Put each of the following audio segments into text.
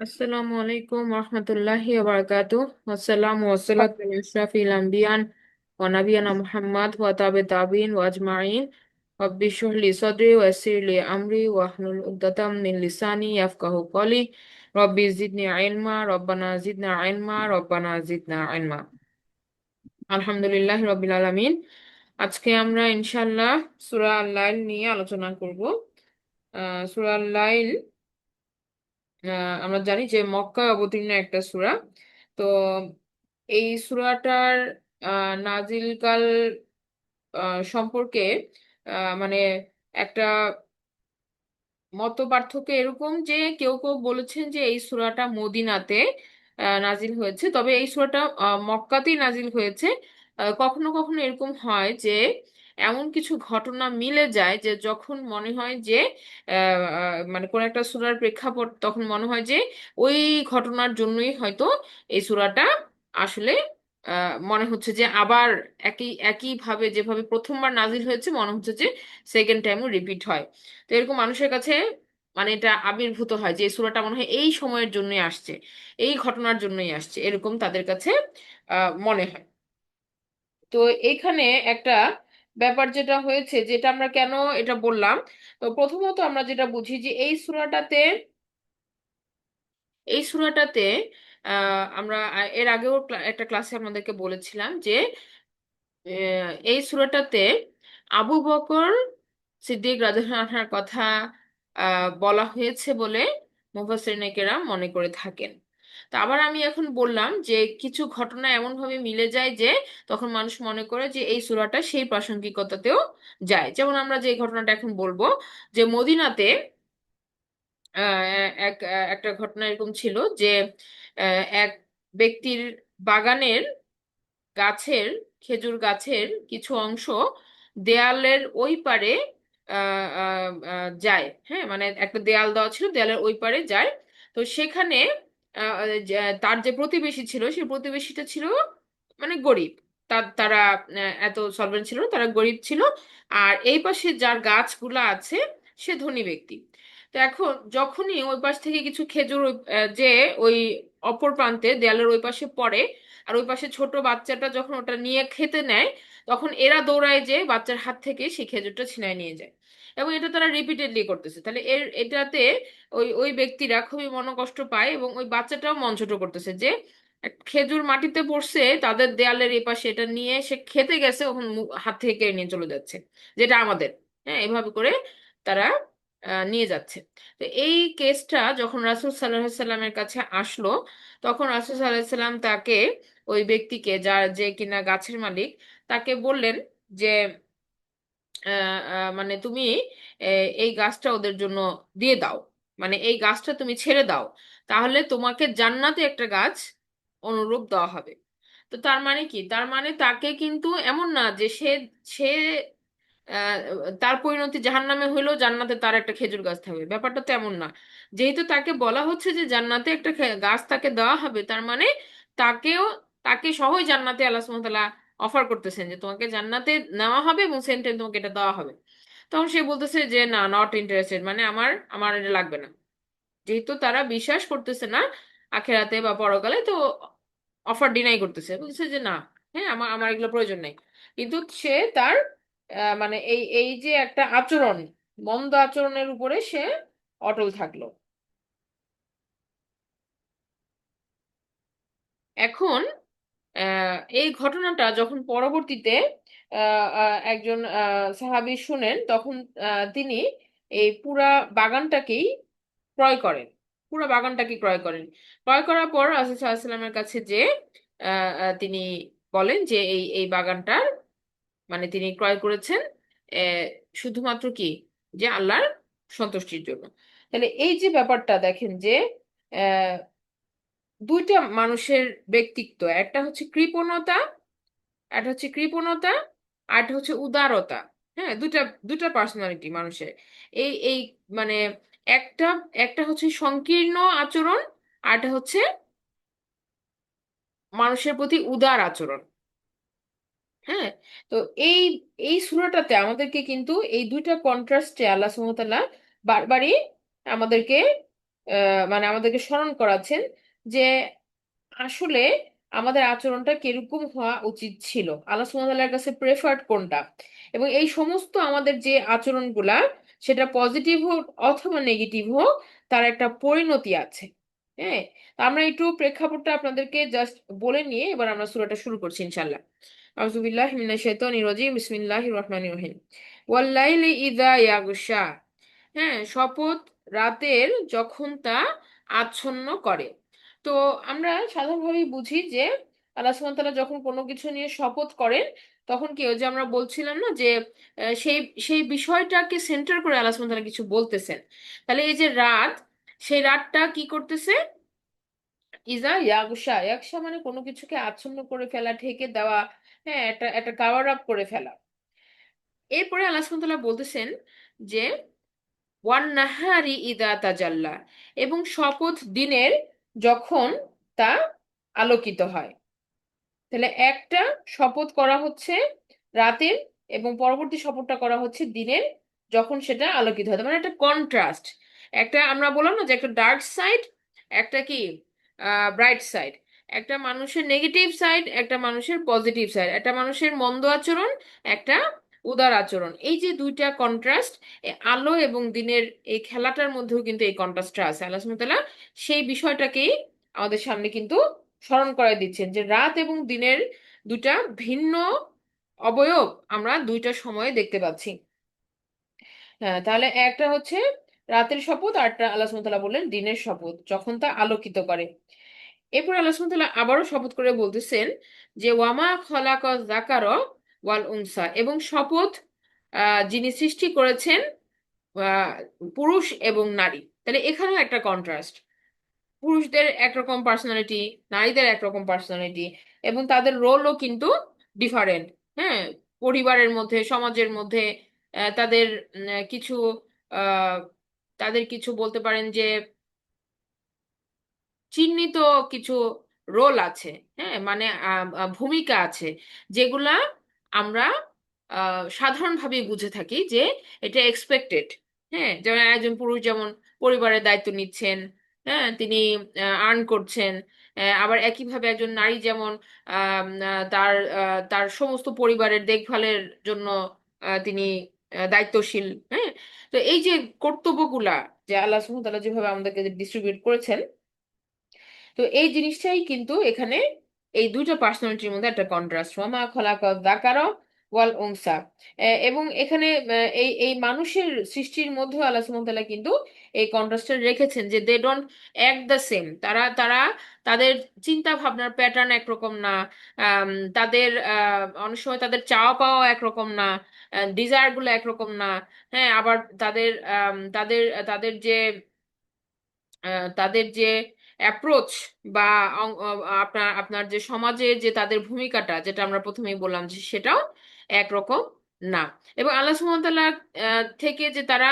আসসালামু আলাইকুম রহমতুল্লাহি ওয়া আসসালামু ওয়াসসালাতু আলা আশরাফিল আম্বিয়ান ওয়া নাবিয়ানা মুহাম্মদ ওয়া তাবিন ওয়া আজমাইন রব্বি ইশরাহ লি সাদরি ওয়া ইয়াসসির লি আমরি ওয়াহলুল উকদাতাম মিন লিসানি ইয়াফকাহু কওলি রব্বি জিদনি ইলমা রব্বানা জিদনা ইলমা। আলহামদুলিল্লাহি রাব্বিল আলামিন। আজকে আমরা ইনশাআল্লাহ সূরা আল-লাইল নিয়ে আলোচনা করব। সূরা আল-লাইল আমরা জানি যে মক্কায় অবতীর্ণ একটা সূরা। তো এই সূরাটার নাজিল কাল সম্পর্কে মানে একটা মত পার্থক্য এরকম যে কেউ কেউ বলেছেন যে এই সূরাটা মদিনাতে নাজিল হয়েছে, তবে এই সূরাটা মক্কাতেই নাজিল হয়েছে। কখনো কখনো এরকম হয় যে এমন কিছু ঘটনা মিলে যায় যে যখন মনে হয় যে মানে কোন একটা সূরার প্রেক্ষাপট, তখন মনে হয় যে ওই ঘটনার জন্যই হয়তো এই সূরাটা আসলে মনে হচ্ছে যে আবার একই একই ভাবে যেভাবে প্রথমবার নাজিল হয়েছে মনে হচ্ছে যে সেকেন্ড টাইমও রিপিট হয়। তো এরকম মানুষের কাছে মানে এটা আবির্ভূত হয় যে এই সূরাটা মনে হয় এই সময়ের জন্যই আসছে, এই ঘটনার জন্যই আসছে, এরকম তাদের কাছে মনে হয়। তো এইখানে একটা ব্যাপার যেটা হয়েছে, যেটা আমরা কেন এটা বললাম, তো প্রথমত আমরা যেটা বুঝি যে এই সূরাটাতে আমরা এর আগেও একটা ক্লাসে আমাদেরকে বলেছিলাম যে এই সূরাটাতে আবু বকর সিদ্দিক রাদিয়াল্লাহু আনহুর কথা বলা হয়েছে বলে মুফাসসিরিনে কেরাম মনে করে থাকেন। তা আবার আমি এখন বললাম যে কিছু ঘটনা এমন ভাবে মিলে যায় যে তখন মানুষ মনে করে যে এই সূরাটা সেই প্রাসঙ্গিকতাতেও যায়। যেমন আমরা যে ঘটনাটা এখন বলবো, যে মদিনাতে একটা ঘটনা এরকম ছিল যে এক ব্যক্তির বাগানের গাছের খেজুর গাছের কিছু অংশ দেয়ালের ওই পারে যায়। হ্যাঁ, মানে একটা দেয়াল দেওয়া ছিল, দেয়ালের ওই পারে যায়। তো সেখানে তার যে প্রতিবেশী ছিল, সেই প্রতিবেশীটা ছিল মানে গরিব। তারা এত সলভেন্ট ছিল না, তারা গরিব ছিল। আর এই পাশে যার গাছগুলা আছে সে ধনী ব্যক্তি। তো এখন যখনই ওই পাশ থেকে কিছু খেজুর যে ওই অপর প্রান্তে দেয়ালের ওই পাশে পড়ে, আর ওই পাশে ছোট বাচ্চাটা যখন ওটা নিয়ে খেতে নেয়, তখন এরা দৌড়ায় যে বাচ্চার হাত থেকে সেই খেজুরটা ছিনায় নিয়ে যায়। এবং এটা তারা রিপিটেডলি করতেছে। তাহলে এটাতে ওই ওই ব্যক্তিরা খুবই মনোকষ্ট পায়, এবং ওই বাচ্চাটাও মন ছোট করতেছে যে একটা খেজুর মাটিতে পড়ছে তাদের দেয়ালের এই পাশে, এটা নিয়ে সে খেতে গেছে, ওখানে হাত থেকে কেড়ে নিয়ে চলে যাচ্ছে, যেটা আমাদের। হ্যাঁ, এভাবে করে তারা নিয়ে যাচ্ছে। তো এই কেসটা যখন রাসূল সাল্লাল্লাহু আলাইহি সাল্লামের কাছে আসলো, তখন রাসূল সাল্লাল্লাহু আলাইহি সাল্লাম তাকে, ওই ব্যক্তিকে, যার যে কিনা গাছের মালিক, তাকে বললেন যে মানে তুমি এই গাছটা ওদের জন্য দিয়ে দাও, মানে এই গাছটা তুমি ছেড়ে দাও, তাহলে তোমাকে জান্নাতে একটা গাছ অনুরূপ দেওয়া হবে। তো তার মানে কি, তার মানে তাকে কিন্তু এমন না যে সে সে আহ, তার পরিণতি জাহান্নামে হইলেও জান্নাতে তার একটা খেজুর গাছ থাকবে, ব্যাপারটা তো এমন না। যেহেতু তাকে বলা হচ্ছে যে জান্নাতে একটা গাছ তাকে দেওয়া হবে, তার মানে তাকেও, তাকে সহই জান্নাতে আল্লাহ সুবহানাহু ওয়া তাআলা অফার করতেছেন যে তোমাকে জান্নাতে নেওয়া হবে এবং সেম টাইম তোমাকে এটা দেওয়া হবে। তখন সে বলতেছে যে না, নট ইন্টারেস্টেড, মানে আমার আমার এটা লাগবে না। যেহেতু তারা বিশ্বাস করতেছে না আখেরাতে বা পরকালে, তো অফার ডিনাই করতেছে, বলছে যে না, হ্যাঁ, আমার আমার এগুলো প্রয়োজন নেই। কিন্তু সে তার মানে এই এই যে একটা আচরণ, মন্দ আচরণের উপরে সে অটল থাকলো। এখন এই ঘটনাটা যখন পরবর্তীতে একজন সাহাবী শুনেন, তখন তিনি এই পুরা বাগানটাকেই ক্রয় করেন। পুরো বাগানটাকে ক্রয় করেন। ক্রয় করার পর রাসূল সাল্লাল্লাহু আলাইহি ওয়াসাল্লামের কাছে যে তিনি বলেন যে এই এই বাগানটার মানে তিনি ক্রয় করেছেন আহ, শুধুমাত্র কি, যে আল্লাহর সন্তুষ্টির জন্য। তাহলে এই যে ব্যাপারটা দেখেন যে আহ, দুইটা মানুষের ব্যক্তিত্ব, একটা হচ্ছে কৃপণতা, একটা হচ্ছে কৃপণতা, আর একটা হচ্ছে উদারতা। হ্যাঁ, দুইটা দুইটা পার্সোনালিটি মানুষের। এই এই মানে একটা একটা হচ্ছে সংকীর্ণ আচরণ, আর একটা হচ্ছে মানুষের প্রতি উদার আচরণ। হ্যাঁ। তো এই এই সূরাটাতে আমাদেরকে কিন্তু এই দুইটা কন্ট্রাস্টে আল্লাহ সুবহানাহু ওয়া তাআলা বারবারই আমাদেরকে মানে আমাদেরকে স্মরণ করাচ্ছেন যে আসলে আমাদের আচরণটা কিরকম হওয়া উচিত ছিল, আল্লাহ সুবহানাহু ওয়া তাআলার কাছে প্রেফার্ড কোনটা। এবং এই সমস্ত আমাদের যে আচরণগুলা, সেটা পজিটিভ হোক অথবা নেগেটিভ হোক, তার একটা পরিণতি আছে। হ্যাঁ, তো আমরা একটু প্রেক্ষাপটটা আপনাদেরকে জাস্ট বলে নিয়ে এবার আমরা সূরাটা শুরু করছি ইনশাআল্লাহ। আউযু বিল্লাহি মিনাশ শাইতানির রাজিম, বিসমিল্লাহির রহমানির রহিম। ওয়াল লাইলি ইযা ইয়াগশা। হ্যাঁ, শপথ রাতের যখন তা আচ্ছন্ন করে। তো আমরা সাধারণভাবেই বুঝি যে আল্লাহ সুবহানাহু ওয়া তাআলা যখন কোনো কিছু নিয়ে শপথ করেন, তখন কি ওই যে আমরা বলছিলাম না যে সেই সেই বিষয়টাকে সেন্টার করে আল্লাহ সুবহানাহু ওয়া তাআলা কিছু বলতেছেন। তাহলে এই যে রাত, সেই রাতটা কি করতেছে? ইজা ইয়াগশা, ইয়াগশা মানে কোনো কিছুকে আচ্ছন্ন করে ফেলা, ঢেকে দেওয়া। হ্যাঁ, একটা একটা কাভার আপ করে ফেলা। এরপরে আল্লাহ সুবহানাহু ওয়া তাআলা বলতেছেন যে ওয়ান নাহারি ইদা তাজাল্লা, এবং শপথ দিনের যখন তা আলোকিত হয়। তাহলে একটা শপথ করা হচ্ছে রাতের, এবং পরবর্তী শপথটা করা হচ্ছে দিনের, যখন সেটা আলোকিত হয়। তার মানে একটা কন্ট্রাস্ট। একটা আমরা বললাম না যে একটা ডার্ক সাইড, একটা কি ব্রাইট সাইড, একটা মানুষের নেগেটিভ সাইড, একটা মানুষের পজিটিভ সাইড, একটা মানুষের মন্দ আচরণ, একটা উদার আচরণ। এই যে দুইটা কন্ট্রাস্ট, আলো এবং দিনের এই খেলাটার মধ্যেও কিন্তু এই কন্ট্রাস্টটা আছে। আল্লাহ সুবহানাহু ওয়া তাআলা সেই বিষয়টাকেই আমাদের সামনে কিন্তু স্মরণ করায় দিচ্ছেন যে রাত এবং দিনের দুটা ভিন্ন অবয়ব আমরা দুইটা সময়ে দেখতে পাচ্ছি। হ্যাঁ, তাহলে একটা হচ্ছে রাতের শপথ, আর একটা আল্লাহ সুবহানাহু ওয়া তাআলা বললেন দিনের শপথ যখন তা আলোকিত করে। এরপর আল্লাহ সুবহানাহু ওয়া তাআলা আবারও শপথ করে বলতেছেন যে ওয়ামা খলাকা যাকার ওয়াল উনসা, এবং শপথ যিনি সৃষ্টি করেছেন আহ, পুরুষ এবং নারী। তাহলে এখানেও একটা কন্ট্রাস্ট, পুরুষদের একরকম পার্সোনালিটি, নারীদের একরকম পার্সোনালিটি, এবং তাদের রোলও কিন্তু ডিফারেন্ট। হ্যাঁ, পরিবারের মধ্যে, সমাজের মধ্যে তাদের কিছু আহ, তাদের কিছু বলতে পারেন যে চিহ্নিত কিছু রোল আছে। হ্যাঁ, মানে ভূমিকা আছে, যেগুলা আমরা সাধারণভাবে বুঝে থাকি যে এটা এক্সপেক্টেড। হ্যাঁ, যেমন একজন পুরুষ যেমন পরিবারের দায়িত্ব নিচ্ছেন, হ্যাঁ, তিনি আর্ন করছেন। আবার একইভাবে একজন নারী যেমন তার তার সমস্ত পরিবারের দেখভালের জন্য তিনি দায়িত্বশীল। হ্যাঁ, তো এই যে কর্তব্যগুলা যে আল্লাহ সুবহানাহু ওয়া তাআলা যেভাবে আমাদেরকে ডিস্ট্রিবিউট করেছেন, তো এই জিনিসটাই কিন্তু এখানে এই দুইটা পার্সোনালিটির মধ্যে একটা কন্ট্রাস্ট, ওয়ামা খলাকা যাকারা ওয়াল উনসা। এবং এখানে এই এই মানুষের সৃষ্টির মধ্যে আল্লাহ সুবহানাহু ওয়া তাআলা কিন্তু এই কন্ট্রাস্টটা রেখেছেন যে they don't act the same. তারা তারা তাদের চিন্তা ভাবনার প্যাটার্ন একরকম না। আম, তাদের অনেক সময় তাদের চাওয়া পাওয়া একরকম না, ডিজায়ার গুলো একরকম না। হ্যাঁ, আবার তাদের তাদের তাদের যে তাদের যে অ্যাপ্রোচ বা আপনার আপনার যে সমাজে যে তাদের ভূমিকাটা, যেটা আমরা প্রথমেই বললাম যে সেটাও একরকম না। এবং আল্লাহ সুবহানাহু ওয়া তাআলা থেকে যে তারা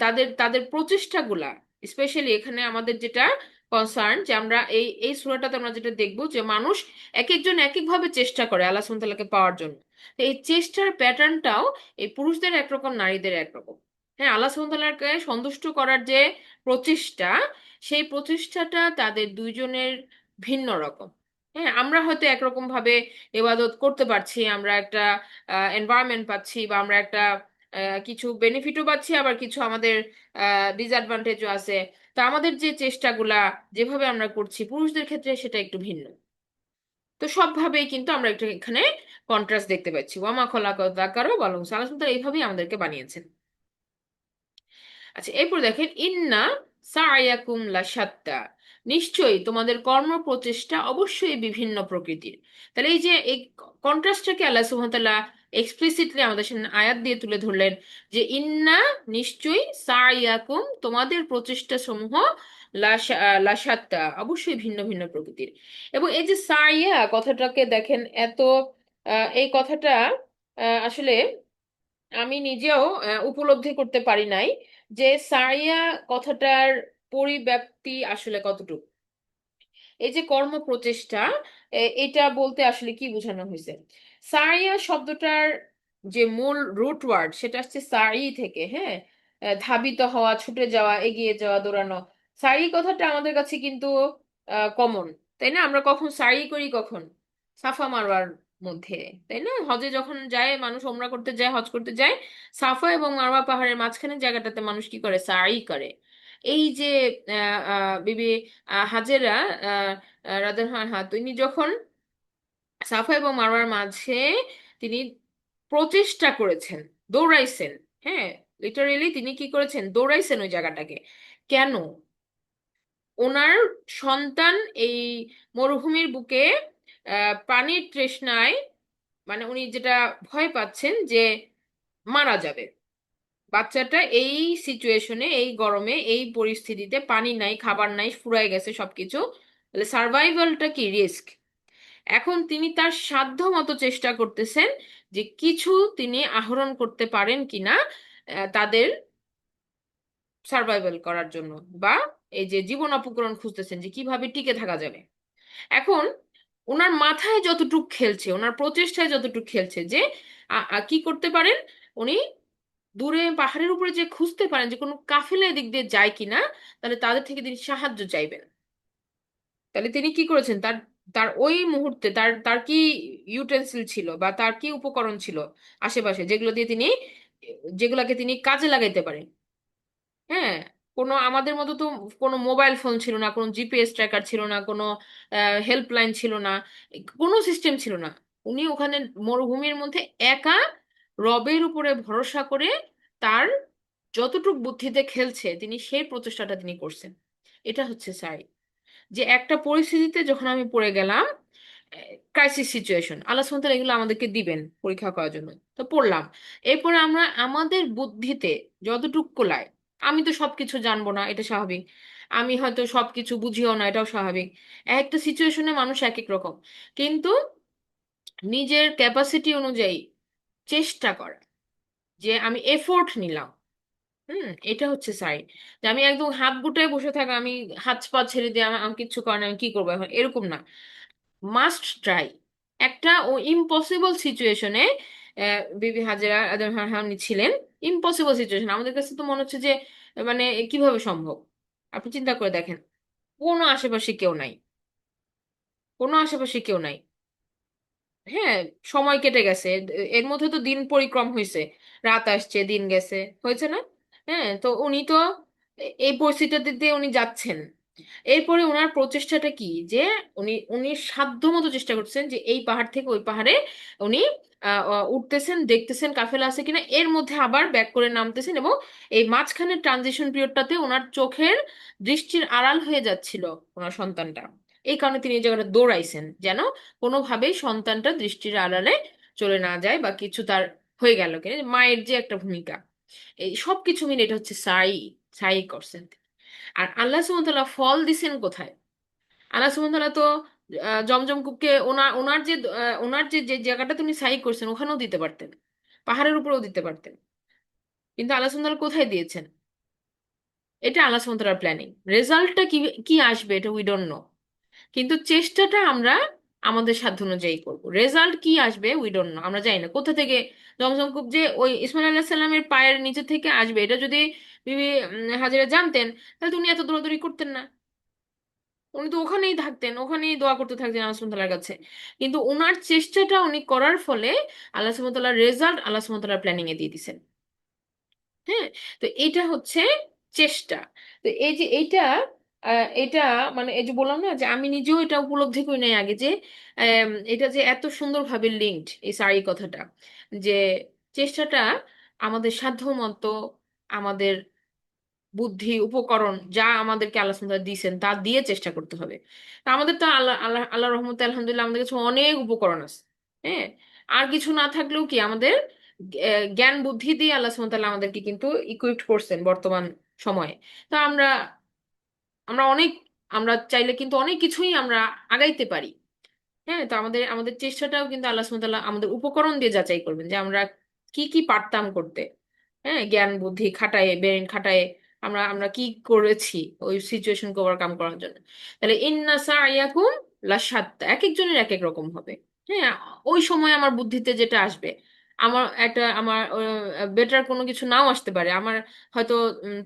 তাদের তাদের প্রচেষ্টাগুলা, স্পেশালি এখানে আমাদের যেটা কনসার্ন, যে আমরা এই এই সূরাটাতে আমরা যেটা দেখবো যে মানুষ এক একজন এক একভাবে চেষ্টা করে আল্লাহ সুবহানাহু ওয়া তাআলাকে পাওয়ার জন্য। তো এই চেষ্টার প্যাটার্নটাও এই পুরুষদের একরকম, নারীদের একরকম। হ্যাঁ, আল্লাহ সুবহানাহু ওয়া তাআলাকে সন্তুষ্ট করার যে প্রচেষ্টা, সেই প্রচেষ্টাটা তাদের দুইজনের ভিন্ন রকম। হ্যাঁ, আমরা হয়তো একরকম ভাবে ইবাদত করতে পারছি, আমরা একটা এনভায়রনমেন্ট পাচ্ছি, বা আমরা একটা কিছু বেনিফিটও পাচ্ছি, আবার কিছু আমাদের ডিসঅ্যাডভান্টেজও আছে। তো আমাদের যে চেষ্টাগুলা যেভাবে আমরা করছি, পুরুষদের ক্ষেত্রে সেটা একটু ভিন্ন। তো সবভাবেই কিন্তু আমরা একটা এখানে কন্ট্রাস্ট দেখতে পাচ্ছি। ওয়ামা খলাকা যাকারা ওয়াল উনসা, আল্লাহ সুবহানাহু ওয়া তাআলা এইভাবেই আমাদেরকে বানিয়েছেন। আচ্ছা, এরপর দেখেন ইন্না সায়াকুম লাশাত্তা, নিশ্চয়ই তোমাদের কর্ম প্রচেষ্টা অবশ্যই বিভিন্ন প্রকৃতির। তাহলে এই যে এই কন্ট্রাস্টটাকে আল্লাহ সুবহানাহু ওয়া তাআলা এক্সপ্লিসিটলি আমাদের সামনে আয়াত দিয়ে তুলে ধরলেন যে ইন্না, নিশ্চয়ই, সায়াকুম, তোমাদের প্রচেষ্টা সমূহ, লাশাত্তা, অবশ্যই ভিন্ন ভিন্ন প্রকৃতির। এবং এই যে সাইয়া কথাটাকে দেখেন, এত এই কথাটা আসলে আমি নিজেও উপলব্ধি করতে পারি নাই যে সারিয়া কথাটার পরিব্যাপ্তি আসলে কতটুকু। এই যে কর্ম প্রচেষ্টা, এটা বলতে আসলে কি বোঝানো হয়েছে? সারিয়া শব্দটার যে মূল রুট ওয়ার্ড, সেটা আসছে সারি থেকে। হ্যাঁ, ধাবিত হওয়া, ছুটে যাওয়া, এগিয়ে যাওয়া, দৌড়ানো। সাই কথাটা আমাদের কাছে কিন্তু কমন, তাই না? আমরা কখন সাই করি, কখন সাফা মারওয়ার মধ্যে, তাই না? হজে যখন যায় মানুষ, ওমরা করতে যায়, হজ করতে যায়, সাফা এবং মারওয়া পাহাড়ের মাঝখানে জায়গাটাতে মানুষ কি করে, সাই করে। এই যে বিবি হাজেরা রাদিয়াল্লাহু আনহা, তিনি যখন সাফা এবং মারওয়ার মাঝে তিনি প্রচেষ্টা করেছেন, দৌড়াইছেন, হ্যাঁ, লিটারেলি তিনি কি করেছেন, দৌড়াইছেন ওই জায়গাটাকে। কেন? ওনার সন্তান এই মরুভূমির বুকে পানির তৃষ্ণায়, মানে উনি যেটা ভয় পাচ্ছেন যে মারা যাবে বাচ্চাটা এই সিচুয়েশনে, এই গরমে, এই পরিস্থিতিতে, পানি নাই, খাবার নাই, ফুরায় গেছে সবকিছু, তাহলে সার্ভাইভালটা কি রিস্ক। এখন তিনি তার সাধ্য মতো চেষ্টা করতেছেন যে কিছু তিনি আহরণ করতে পারেন কিনা তাদের সার্ভাইভাল করার জন্য, বা এই যে জীবন উপকরণ খুঁজতেছেন যে কিভাবে টিকে থাকা যাবে। এখন ওনার মাথায় যতটুক খেলছে, ওনার প্রচেষ্টায় যতটুক খেলছে যে কি করতে পারেন উনি, দূরে পাহাড়ের উপরে যে খুঁজতে পারেন যে কোনো কাফেলা এদিক দিয়ে যায় কিনা, তাহলে তাদের থেকে তিনি সাহায্য চাইবেন। তাহলে তিনি কি করেছেন, তার তার ওই মুহূর্তে তার তার কি ইউটেন্সিল ছিল বা তার কি উপকরণ ছিল আশেপাশে, যেগুলো দিয়ে তিনি, যেগুলাকে তিনি কাজে লাগাইতে পারেন। হ্যাঁ, কোনো আমাদের মতো তো কোনো মোবাইল ফোন ছিল না, কোনো জিপিএস ট্র্যাকার ছিল না, কোনো হেল্পলাইন ছিল না, কোনো সিস্টেম ছিল না। উনি ওখানে মরুভূমির মধ্যে একা রবের উপরে ভরসা করে তার যতটুকু বুদ্ধিতে খেলছে তিনি সেই প্রচেষ্টাটা তিনি করছেন। এটা হচ্ছে সাই, যে একটা পরিস্থিতিতে যখন আমি পড়ে গেলাম, ক্রাইসিস সিচুয়েশন, আল্লাহ সুবহানাহু ওয়া তাআলা এগুলো আমাদেরকে দিবেন পরীক্ষা করার জন্য, তো পড়লাম। এরপরে আমরা আমাদের বুদ্ধিতে যতটুকু কোলায়, আমি তো সবকিছু জানবো না, এটা স্বাভাবিক, আমি হয়তো সবকিছু বুঝিও না, এটাও স্বাভাবিক। একটা সিচুয়েশনে মানুষ এক এক রকম, কিন্তু নিজের ক্যাপাসিটি অনুযায়ী চেষ্টা করা, যে আমি এফোর্ট নিলাম। এটা হচ্ছে সাই। যে আমি একদম হাত গুটায় বসে থাকা, আমি হাত পা ছেড়ে দিয়ে আমি কিচ্ছু করেন, আমি কি করবো এখন, এরকম না। Must try. একটা ও ইম্পসিবল সিচুয়েশনে বিবি হাজেরা উনি ছিলেন। ইম্পসিবল সিচুয়েশন আমাদের কাছে তো মনে হচ্ছে যে মানে কিভাবে সম্ভব। আপনি চিন্তা করে দেখেন, কোনো আশেপাশে কেউ নাই, কোনো আশেপাশে কেউ নাই। হ্যাঁ, সময় কেটে গেছে, এর মধ্যে তো দিন পরিক্রম হয়েছে, রাত আসছে, দিন গেছে, হয়েছে না? হ্যাঁ, তো উনি তো এই পরিস্থিতিতে উনি যাচ্ছেন। এরপরে ওনার প্রচেষ্টাটা কি, যে উনি উনি সাধ্য মতো চেষ্টা করছেন যে এই পাহাড় থেকে ওই পাহাড়ে উনি উঠতেছেন, দেখতেছেন কাফেলা আছে কিনা, এর মধ্যে আবার ব্যাক করে নামতেছেন, এবং এই মাঝখানে ট্রানজিশন পিরিয়ডটাতে ওনার চোখের দৃষ্টির আড়াল হয়ে যাচ্ছিল ওনার সন্তানটা। এই কারণে তিনি এই জায়গাটা দৌড়াইছেন, যেন কোনোভাবেই সন্তানটা দৃষ্টির আড়ালে চলে না যায় বা কিছু তার হয়ে গেল কিনা, মায়ের যে একটা ভূমিকা, এই সব কিছু মিলে এটা হচ্ছে সাই। সাই করছেন। আর আল্লাহ সুবহানাহু ওয়া তাআলা ফল দিছেন কোথায়? আল্লাহ সুবহানাহু ওয়া তাআলা তো জমজম কূপকে ওনার ওনার যে ওনার যে যে জায়গাটা তুমি সাই করছেন ওখানেও দিতে পারতেন, পাহাড়ের উপরেও দিতে পারতেন, কিন্তু আল্লাহ সুবহানাহু ওয়া তাআলা কোথায় দিয়েছেন? এটা আল্লাহ সুবহানাহু ওয়া তাআলার প্ল্যানিং। রেজাল্টটা কি কি আসবে এটা উই ডোন্ট নো, কিন্তু চেষ্টাটা আমরা আমাদের সাধ্য অনুযায়ী করবো। রেজাল্ট কি আসবে উই ডোন্ট নো, আমরা জানি না কোথা থেকে জমজম কূপ যে ওই ইসমাইল আলাইহিস সালামের পায়ের নিচে থেকে আসবে, এটা যদি বিবি হাজেরা জানতেন, তাহলে তো উনি এত দৌড়াদৌড়ি করতেন না, উনি তো ওখানেই থাকতেন, ওখানেই দোয়া করতে থাকতেন আল্লাহ সুবহানাহু ওয়া তাআলার কাছে। কিন্তু ওনার চেষ্টাটা উনি করার ফলে আল্লাহ সুবহানাহু ওয়া তাআলার রেজাল্ট আল্লাহ সুবহানাহু ওয়া তাআলার প্ল্যানিং এ দিয়ে দিছেন। হ্যাঁ, তো এটা হচ্ছে চেষ্টা। তো এই যে এইটা এটা মানে এই যে বললাম না যে আমি নিজেও এটা উপলব্ধি করি নাই আগে, যে এটা যে এত সুন্দরভাবে লিঙ্কড এই সারি কথাটা, যে চেষ্টাটা আমাদের সাধ্য মতো, আমাদের বুদ্ধি উপকরণ যা আমাদেরকে আল্লাহ সুবহানাহু ওয়া তাআলা দিয়েছেন তা দিয়ে চেষ্টা করতে হবে। তা আমাদের তো আল্লাহ আল্লাহ আল্লাহ রহমতে আলহামদুলিল্লাহ আমাদের কাছে অনেক উপকরণ আছে। হ্যাঁ, আর কিছু না থাকলেও কি আমাদের জ্ঞান বুদ্ধি দিয়ে আল্লাহ সুবহানাহু ওয়া তাআলা আমাদেরকে কিন্তু ইকুইপড করছেন বর্তমান সময়ে। তো আমরা আমরা অনেক, আমরা চাইলে কিন্তু অনেক কিছুই আমরা আগাইতে পারি। হ্যাঁ, তো আমাদের আমাদের চেষ্টাটাও কিন্তু আল্লাহ সুবহানাহু ওয়া তাআলা আমাদের উপকরণ দিয়ে যাচাই করবেন যে আমরা কি কি পারতাম করতে। হ্যাঁ, জ্ঞান বুদ্ধি খাটায়, ব্রেন খাটায় আমরা আমরা কি করেছি ওই সিচুয়েশনকে ওভারকাম করার জন্য। তাহলে ইন্না সাইয়াকুম লাশাত্তা, এক একজনের এক এক রকম হবে। হ্যাঁ, ওই সময় আমার বুদ্ধিতে যেটা আসবে, আমার বেটার কোনো কিছু নাও আসতে পারে, আমার হয়তো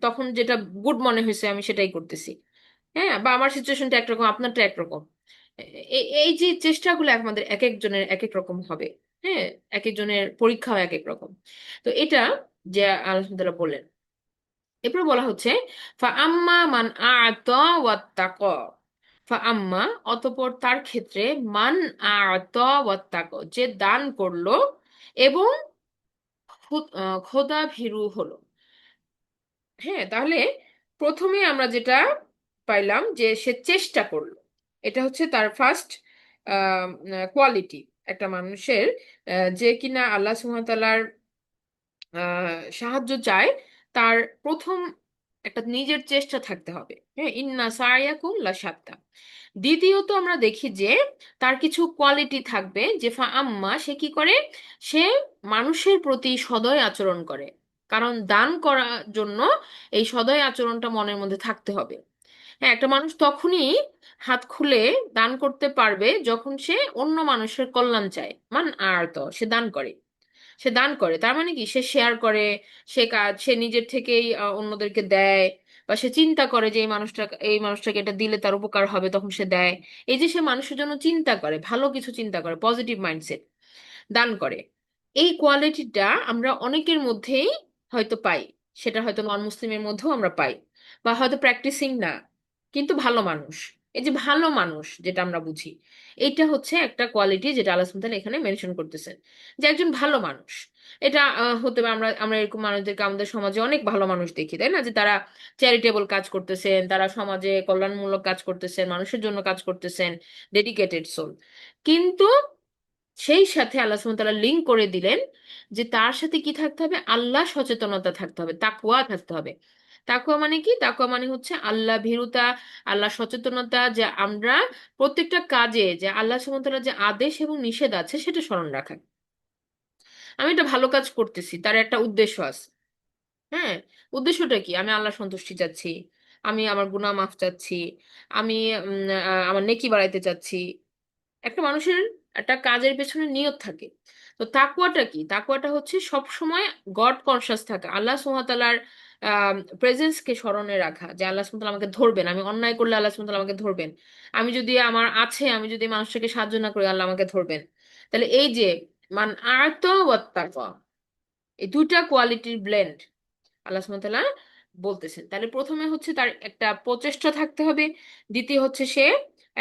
তখন যেটা গুড মনে হয়েছে আমি সেটাই করতেছি। হ্যাঁ, বা আমার সিচুয়েশনটা একরকম, আপনারটা একরকম। এই যে চেষ্টাগুলো আমাদের এক একজনের এক এক রকম হবে। হ্যাঁ, এক একজনের পরীক্ষাও এক এক রকম। তো এটা যে আলহামদুলিল্লাহ বললেন। এরপর বলা হচ্ছে ফা আম্মা মান আ'তা ওয়াত্তাকা। ফা আম্মা, অতঃপর তার ক্ষেত্রে, মান আ'তা ওয়াত্তাকা, যে দান করলো এবং খোদা ভীরু হলো। হ্যাঁ, তাহলে প্রথমে আমরা যেটা পাইলাম যে সে চেষ্টা করলো, এটা হচ্ছে তার ফার্স্ট কোয়ালিটি একটা মানুষের, যে কিনা আল্লাহ সুবহানাহু ওয়া তাআলার সাহায্য চায়, তার প্রথম একটা নিজের চেষ্টা থাকতে হবে। হ্যাঁ, ইন্না সায়াকুম লাশাত্তা। দ্বিতীয়ত আমরা দেখি যে তার কিছু কোয়ালিটি থাকবে, যে ফা আম্মা, সে কি করে, সে মানুষের প্রতি সদয় আচরণ করে। কারণ দান করার জন্য এই সদয় আচরণটা মনের মধ্যে থাকতে হবে। হ্যাঁ, একটা মানুষ তখনই হাত খুলে দান করতে পারবে যখন সে অন্য মানুষের কল্যাণ চায়, আর তো সে দান করে। সে দান করে তার মানে কি, সে শেয়ার করে, সে নিজের থেকেই অন্যদেরকে দেয়, বা সে চিন্তা করে যে এই মানুষটাকে এটা দিলে তার উপকার হবে, তখন সে দেয়। এই যে সে মানুষের জন্য চিন্তা করে, ভালো কিছু চিন্তা করে, পজিটিভ মাইন্ডসেট, দান করে। এই কোয়ালিটিটা আমরা অনেকের মধ্যেই হয়তো পাই। সেটা হয়তো নন মুসলিমের মধ্যেও আমরা পাই, বা হয়তো প্র্যাকটিসিং না, কিন্তু ভালো মানুষ। এই যে ভালো মানুষ যেটা আমরা বুঝি, এইটা হচ্ছে একটা কোয়ালিটি যেটা আল্লাহ সুবহানাহু ওয়া তাআলা এখানে মেনশন করতেছেন, যে একজন ভালো মানুষ। এটা হতে পারে, আমরা আমরা এরকম মানুষদেরকে আমাদের সমাজে অনেক ভালো মানুষ দেখি, তাই না, যে তারা চ্যারিটেবল কাজ করতেছেন, তারা সমাজে কল্যাণমূলক কাজ করতেছেন, মানুষের জন্য কাজ করতেছেন, ডেডিকেটেড সোল। কিন্তু সেই সাথে আল্লাহ সুবহানাহু ওয়া তাআলা লিঙ্ক করে দিলেন যে তার সাথে কি থাকতে হবে, আল্লাহ সচেতনতা থাকতে হবে, তাকওয়া থাকতে হবে। তাকওয়া মানে কি? তাকওয়া মানে হচ্ছে আল্লাহ ভীরুতা, আল্লাহ সচেতনতা, যে আমরা প্রত্যেকটা কাজে যে আল্লাহ সুবহানাহু ওয়া তাআলার যে আদেশ এবং নিষেধ আছে সেটা স্মরণ রাখা। আমি একটা ভালো কাজ করতেছি, তার একটা উদ্দেশ্য আছে। হ্যাঁ, উদ্দেশ্যটা কি? আমি আল্লাহ সন্তুষ্টি চাচ্ছি, আমি আমার গুনাহ মাফ চাচ্ছি, আমি আমার নেকি বাড়াইতে চাচ্ছি। একটা মানুষের একটা কাজের পেছনে নিয়ত থাকে। তো তাকওয়াটা কি? তাকওয়াটা হচ্ছে সব সময় গড কনসাস থাকা, আল্লাহ সুবহানাহু ওয়া তাআলার প্রেজেন্সকে স্মরণে রাখা, যে আল্লাহ সুবহানাহু ওয়া তাআলা আমাকে ধরবেন, আমি অন্যায় করলে আল্লাহ সুবহানাহু ওয়া তাআলা আমাকে ধরবেন, আমি যদি মানুষটাকে সাহায্য না করি আল্লাহ আমাকে ধরবেন। তাহলে এই যে মান আ'তা ওয়াত তাকওয়া, এই দুইটা কোয়ালিটির ব্লেন্ড আল্লাহ সুবহানাহু ওয়া তাআলা বলতেছেন। তাহলে প্রথমে হচ্ছে তার একটা প্রচেষ্টা থাকতে হবে, দ্বিতীয় হচ্ছে সে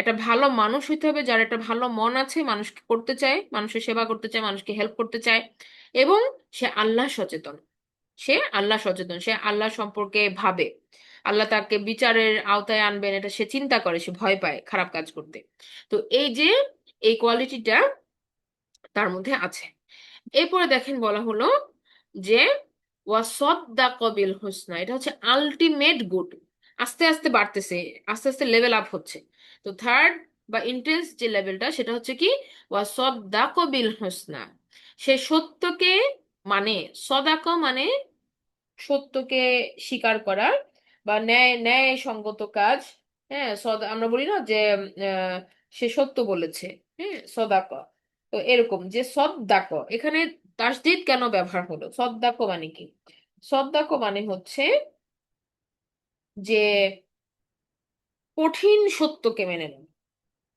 একটা ভালো মানুষ হইতে হবে, যার একটা ভালো মন আছে, মানুষকে করতে চায়, মানুষের সেবা করতে চায়, মানুষকে হেল্প করতে চায়, এবং সে আল্লাহ সচেতন। সে আল্লাহ সম্পর্কে ভাবে, আল্লাহ তাকে বিচারের আওতায় আনবেন এটা সে চিন্তা করে, সে ভয় পায় খারাপ কাজ করতে। তো এই যে এই কোয়ালিটিটা তার মধ্যে আছে। এরপরে দেখেন বলা হলো যে ওয়াসাদ্দাকা বিল হুসনা, এটা হচ্ছে আলটিমেট গুড। আস্তে আস্তে বাড়তেছে, আস্তে আস্তে লেভেল আপ হচ্ছে। তো থার্ড বা ইন্টেন্স যে লেভেলটা, সেটা হচ্ছে কি, ওয়াসাদ্দাকা বিল হুসনা, সে সত্যকে মানে, সদাকা মানে সত্যকে স্বীকার করা, বা ন্যায় ন্যায় সঙ্গত কাজ। হ্যাঁ, আমরা বলি না যে আহ, সে সত্য বলেছে। হ্যাঁ, সদাকা। তো এরকম যে সদ্দাক, এখানে তাসদিদ কেন ব্যবহার হলো? সদ্দাক মানে কি? সদ্দাক মানে হচ্ছে যে কঠিন সত্যকে মেনে নেওয়া।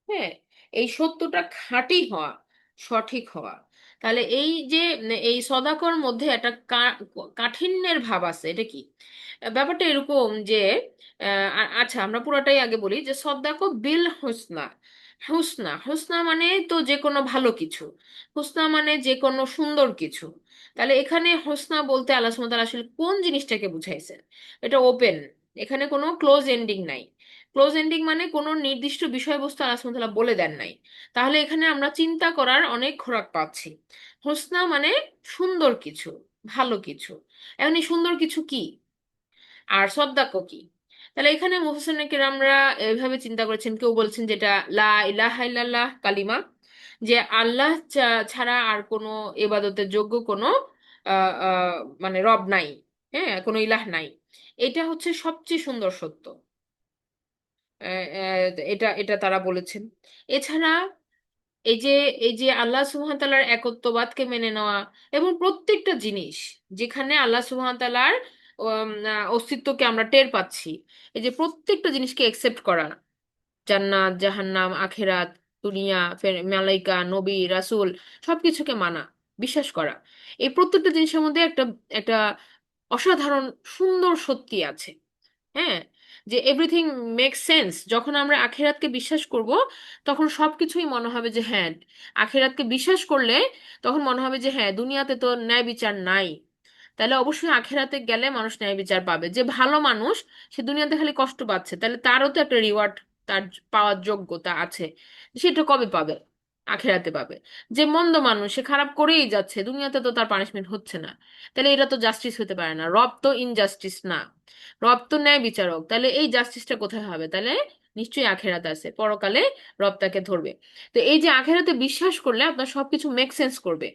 হ্যাঁ, এই সত্যটা খাঁটি হওয়া, সঠিক হওয়া। তাহলে এই যে এই সদাকর মধ্যে একটা কাঠিন্যের ভাব আছে। এটা কি? ব্যাপারটা এরকম যে আচ্ছা, আমরা পুরোটাই আগে বলি যে সদাকো বিল হুসনা। হুসনা, হুসনা মানে তো যে কোনো ভালো কিছু, হুসনা মানে যে কোনো সুন্দর কিছু। তাহলে এখানে হুসনা বলতে আল্লাহ সুবহানাহু ওয়া তাআলা আসলে কোন জিনিসটাকে বুঝাইছেন? এটা ওপেন, এখানে কোনো ক্লোজ এন্ডিং নাই। ক্লোজ এন্ডিং মানে কোনো নির্দিষ্ট বিষয়বস্তু আল্লাহ সুবহানাহু ওয়া তাআলা বলে দেন নাই। তাহলে এখানে আমরা চিন্তা করার অনেক খোরাক পাচ্ছি। হোসনা মানে সুন্দর কিছু, ভালো কিছু। এখন এই সুন্দর কিছু কি, আর সদ্দাকও কি? তাহলে এখানে মুফাসসিরিনে কেরামরা এভাবে চিন্তা করেছেন। কেউ বলছেন যেটা লা ইলাহা ইল্লাল্লাহ কালিমা, যে আল্লাহ ছাড়া আর কোনো ইবাদতের যোগ্য কোনো আহ, আহ, মানে রব নাই। হ্যাঁ, কোনো ইলাহ নাই। এটা হচ্ছে সবচেয়ে সুন্দর সত্য। আহ, আহ, এটা এটা তারা বলেছেন। এছাড়া এই যে এই যে আল্লাহ সুবহান তাআলার একত্ববাদকে মেনে নেওয়া, এবং প্রত্যেকটা জিনিস যেখানে আল্লাহ সুবহান তাআলার অস্তিত্বকে আমরা টের পাচ্ছি, এই যে প্রত্যেকটা জিনিসকে একসেপ্ট করা, জান্নাত জাহান্নাম আখিরাত, দুনিয়া, ফের মালাইকা নবী রাসূল, সবকিছুকে মানা, বিশ্বাস করা, এই প্রত্যেকটা জিনিসের মধ্যে একটা একটা অসাধারণ সুন্দর সত্যি আছে। হ্যাঁ, যে এভরিথিং মেক সেন্স। যখন আমরা আখিরাতকে বিশ্বাস করব, তখন সবকিছুই মনে হবে যে হ্যাঁ, আখিরাতকে বিশ্বাস করলে তখন মনে হবে যে হ্যাঁ, দুনিয়াতে তো ন্যায় বিচার নাই, তাহলে অবশ্যই আখিরাতে গেলে মানুষ ন্যায় বিচার পাবে। যে ভালো মানুষ, সে দুনিয়াতে খালি কষ্ট পাচ্ছে, তাহলে তারও তো একটা রিওয়ার্ড, তার পাওয়ার যোগ্যতা আছে, সেটা কবে পাবে? আখিরাতে পাবে। যে মন্দ মানুষ, সে খারাপ করেই যাচ্ছে, দুনিয়াতে তো তার পানিশমেন্ট হচ্ছে না, তাহলে এটা তো জাস্টিস হতে পারে না। রব তো ইনজাস্টিস না, রব তো ন্যায় বিচারক, তাহলে এই জাস্টিসটা কোথায় হবে? তাহলে নিশ্চয়ই আখেরাত আছে, পরকালে রব তাকে ধরবে। তো এই যে আখেরাতে বিশ্বাস করলে আপনার সবকিছু মেক সেন্স করবে।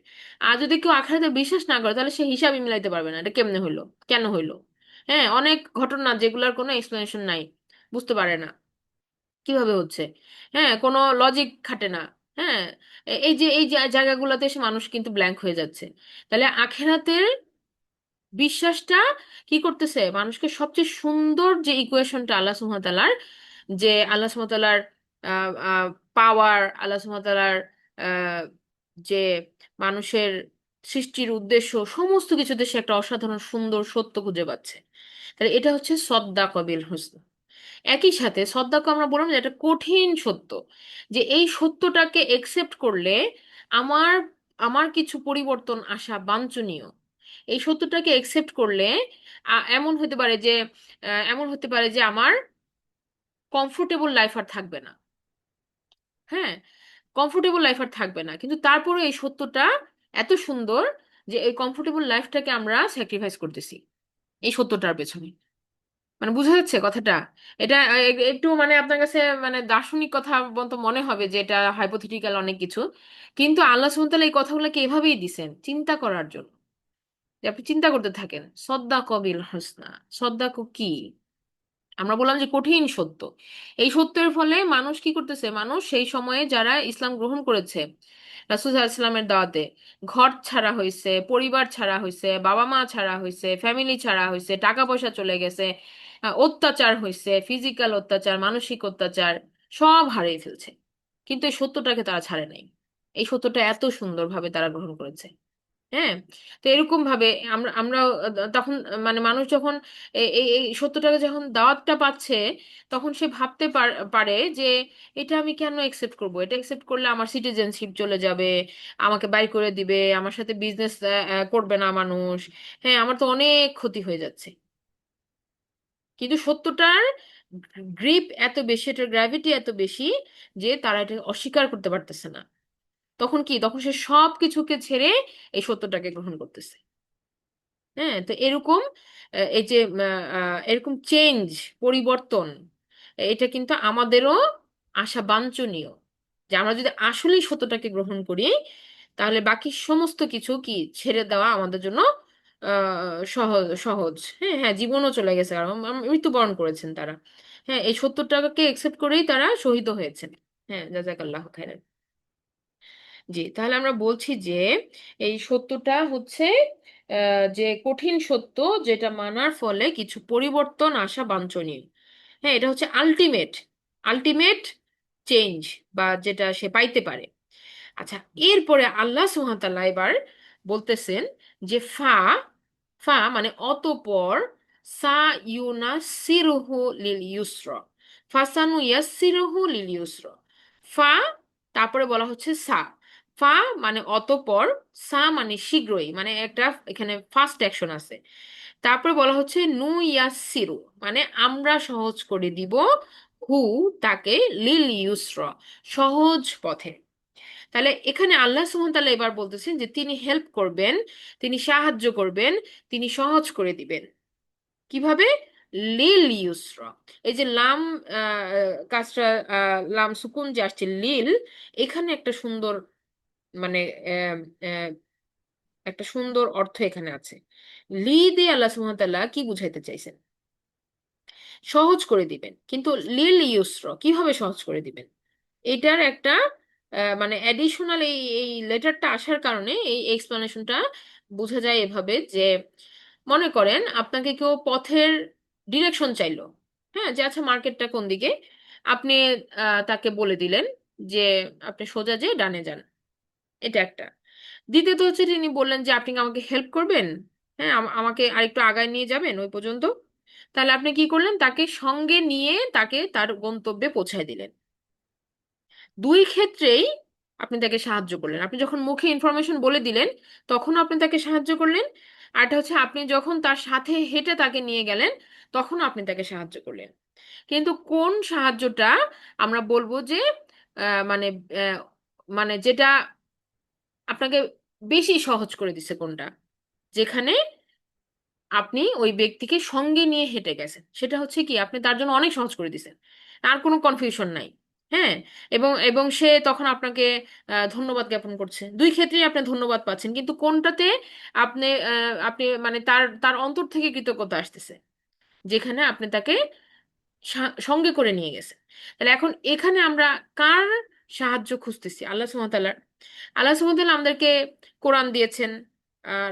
আর যদি কেউ আখেরাতে বিশ্বাস না করে, তাহলে সে হিসাবই মিলাইতে পারবে না, এটা কেমনে হইলো, কেন হইলো। হ্যাঁ, অনেক ঘটনা যেগুলোর কোনো এক্সপ্লেনেশন নাই, বুঝতে পারে না কিভাবে হচ্ছে। হ্যাঁ, কোনো লজিক খাটে না। হ্যাঁ, এই যে এই জায়গাগুলোতে এসে মানুষ কিন্তু ব্ল্যাঙ্ক হয়ে যাচ্ছে। তাহলে আখেরাতের বিশ্বাসটা কি করতেছে মানুষকে সবচেয়ে সুন্দর যে ইকুয়েশনটা আল্লাহ সুবহানাহু ওয়া তাআলার, যে আল্লাহ সুবহানাহু ওয়া তাআলার পাওয়ার, আল্লাহ সুবহানাহু ওয়া তাআলার আহ, যে মানুষের সৃষ্টির উদ্দেশ্য, সমস্ত কিছুতে সে একটা অসাধারণ সুন্দর সত্য খুঁজে পাচ্ছে। তাহলে এটা হচ্ছে সদ্দাক বিল হুসনা। একই সাথে সদ্দাক আমরা বললাম যে এটা কঠিন সত্য, যে এই সত্যটাকে একসেপ্ট করলে আমার আমার কিছু পরিবর্তন আসা বাঞ্ছনীয়। এই সত্যটাকে একসেপ্ট করলে এমন হতে পারে যে এমন হতে পারে যে আমার কমফোর্টেবল লাইফ আর থাকবে না। হ্যাঁ, কমফোর্টেবল লাইফ আর থাকবে না, কিন্তু তারপরে এই সত্যটা এত সুন্দর যে এই কমফোর্টেবল লাইফটাকে আমরা স্যাক্রিফাইস করতেছি এই সত্যটার পেছনে। মানে বোঝা যাচ্ছে কথাটা? এটা একটু মানে আপনার কাছে মানে দার্শনিক কথা মতো মনে হবে, যে এটা হাইপোথেটিক্যাল অনেক কিছু, কিন্তু আল্লাহ সুবহানাহু ওয়া তাআলা এই কথাগুলোকে এভাবেই দিছেন চিন্তা করার জন্য, যে আপনি চিন্তা করতে থাকেন। সদ্দাক বিল হুসনা, সদ্দাক কি? আমরা বললাম যে কঠিন সত্য। এই সত্যের ফলে মানুষ কি করতেছে, মানুষ সেই সময়ে যারা ইসলাম গ্রহণ করেছে রাসূল সাল্লাল্লাহু আলাইহি ইসলামের দাওয়াতে, ঘর ছাড়া হয়েছে, পরিবার ছাড়া হয়েছে, বাবা মা ছাড়া হয়েছে, ফ্যামিলি ছাড়া হয়েছে, টাকা পয়সা চলে গেছে, অত্যাচার হয়েছে, ফিজিক্যাল অত্যাচার, মানসিক অত্যাচার, সব হারিয়ে ফেলছে, কিন্তু এই সত্যটাকে তারা ছাড়ে নাই। এই সত্যটা এত সুন্দরভাবে তারা গ্রহণ করেছে। হ্যাঁ, তো এরকম ভাবে আমরা আমরা তখন মানে মানুষ যখন এই সত্যটাকে যখন দাওয়াতটা পাচ্ছে, তখন সে ভাবতে পারে যে এটা আমি কেন একসেপ্ট করব? এটা একসেপ্ট করলে আমার সিটিজেনশিপ চলে যাবে, আমাকে বাই করে দিবে, আমার সাথে বিজনেস করবে না মানুষ। হ্যাঁ, আমার তো অনেক ক্ষতি হয়ে যাচ্ছে। কিন্তু সত্যটার গ্রিপ এত বেশি, এটার গ্র্যাভিটি এত বেশি, যে তারা এটা অস্বীকার করতে পারতেছে না। তখন কি, তখন সে সব কিছুকে ছেড়ে এই সত্যটাকে গ্রহণ করতেছে। হ্যাঁ, তো এরকম এই যে এরকম চেঞ্জ, পরিবর্তন, এটা কিন্তু আমাদেরও আশা বাঞ্ছনীয়, যে আমরা যদি আসলেই সত্যটাকে গ্রহণ করি, তাহলে বাকি সমস্ত কিছু কি ছেড়ে দেওয়া আমাদের জন্য সহজ সহজ। হ্যাঁ হ্যাঁ, জীবনও চলে গেছে, কারণ মৃত্যুবরণ করেছেন তারা। হ্যাঁ, এই সত্যটাকে একসেপ্ট করেই তারা শহীদ হয়েছেন। হ্যাঁ, জাযাকাল্লাহ খাইরান। জি, তাহলে আমরা বলছি যে এই সত্যটা হচ্ছে যে কঠিন সত্য, যেটা মানার ফলে কিছু পরিবর্তন আসা বাঞ্ছনীয়। হ্যাঁ, এটা হচ্ছে আলটিমেট আলটিমেট চেঞ্জ, বা যেটা সে পাইতে পারে। আচ্ছা, এরপরে আল্লাহ সুবহানাহু ওয়া তাআলা এবার বলতেছেন যে ফা, ফা মানে অতঃপর, সা ইউনাসিরুহু লিল ইউসরা, ফাসানু ইয়াসিরুহু লিল ইউসরা। ফা, তারপরে বলা হচ্ছে সা। ফা মানে অতঃপর, সা মানে শীঘ্রই, মানে একটা এখানে ফার্স্ট অ্যাকশন আছে। তারপরে বলা হচ্ছে নু ইয়াসিরু, মানে আমরা সহজ করে দিব, হু তাকে, লিল ইউসরা সহজ পথে। তাহলে এখানে আল্লাহ সুবহানাহু ওয়া তাআলা এবার বলতেছেন যে তিনি হেল্প করবেন, তিনি সাহায্য করবেন, তিনি সহজ করে দিবেন। কিভাবে? লিল ইউসরা। এই যে লাম কাসরা, লাম সুকুন যে আসছে লিল, এখানে একটা সুন্দর মানে আহ, আহ, একটা সুন্দর অর্থ এখানে আছে। লি দিয়ে আল্লাহ সুবহানাহু ওয়া তাআলা কি বুঝাইতে চাইছেন? সহজ করে দিবেন, কিন্তু লিল ইউসরা কিভাবে সহজ করে দিবেন? এটার একটা মানে অ্যাডিশনাল এই এই লেটারটা আসার কারণে এই এক্সপ্লানেশনটা বোঝা যায় এভাবে যে, মনে করেন আপনাকে কেউ পথের ডিরেকশন চাইলো, হ্যাঁ, যে আচ্ছা মার্কেটটা কোন দিকে, আপনি তাকে বলে দিলেন যে আপনি সোজা যে ডানে যান। এটা একটা। দ্বিতীয়ত হচ্ছে তিনি বললেন যে আপনি কি আমাকে হেল্প করবেন, হ্যাঁ, আমাকে আরেকটু আগায় নিয়ে যাবেন ওই পর্যন্ত। তাহলে আপনি কি করলেন, তাকে সঙ্গে নিয়ে তাকে তার গন্তব্যে পৌঁছায় দিলেন। দুই ক্ষেত্রেই আপনি তাকে সাহায্য করলেন। আপনি যখন মুখে ইনফরমেশন বলে দিলেন তখন আপনি তাকে সাহায্য করলেন, আর এটা হচ্ছে আপনি যখন তার সাথে হেঁটে তাকে নিয়ে গেলেন তখন আপনি তাকে সাহায্য করলেন। কিন্তু কোন সাহায্যটা আমরা বলবো যে মানে আহ, মানে যেটা আপনাকে বেশি সহজ করে দিছে, কোনটা, যেখানে আপনি ওই ব্যক্তিকে সঙ্গে নিয়ে হেঁটে গেছেন, সেটা হচ্ছে কি আপনি তার জন্য অনেক সহজ করে দিছেন, আর কোনো কনফিউশন নাই। হ্যাঁ, এবং এবং সে তখন আপনাকে ধন্যবাদ জ্ঞাপন করছে। দুই ক্ষেত্রেই আপনি ধন্যবাদ পাচ্ছেন, কিন্তু কোনটাতে আপনি আপনি মানে তার তার অন্তর থেকে কৃতজ্ঞতা আসতেছে, যেখানে আপনি তাকে সঙ্গে করে নিয়ে গেছেন। তাহলে এখন এখানে আমরা কার সাহায্য খুঁজতেছি? আল্লাহ সুবহানাহু ওয়া তাআলার। আল্লাহ সুবহানাহু ওয়া তাআলা আমাদেরকে কোরআন দিয়েছেন,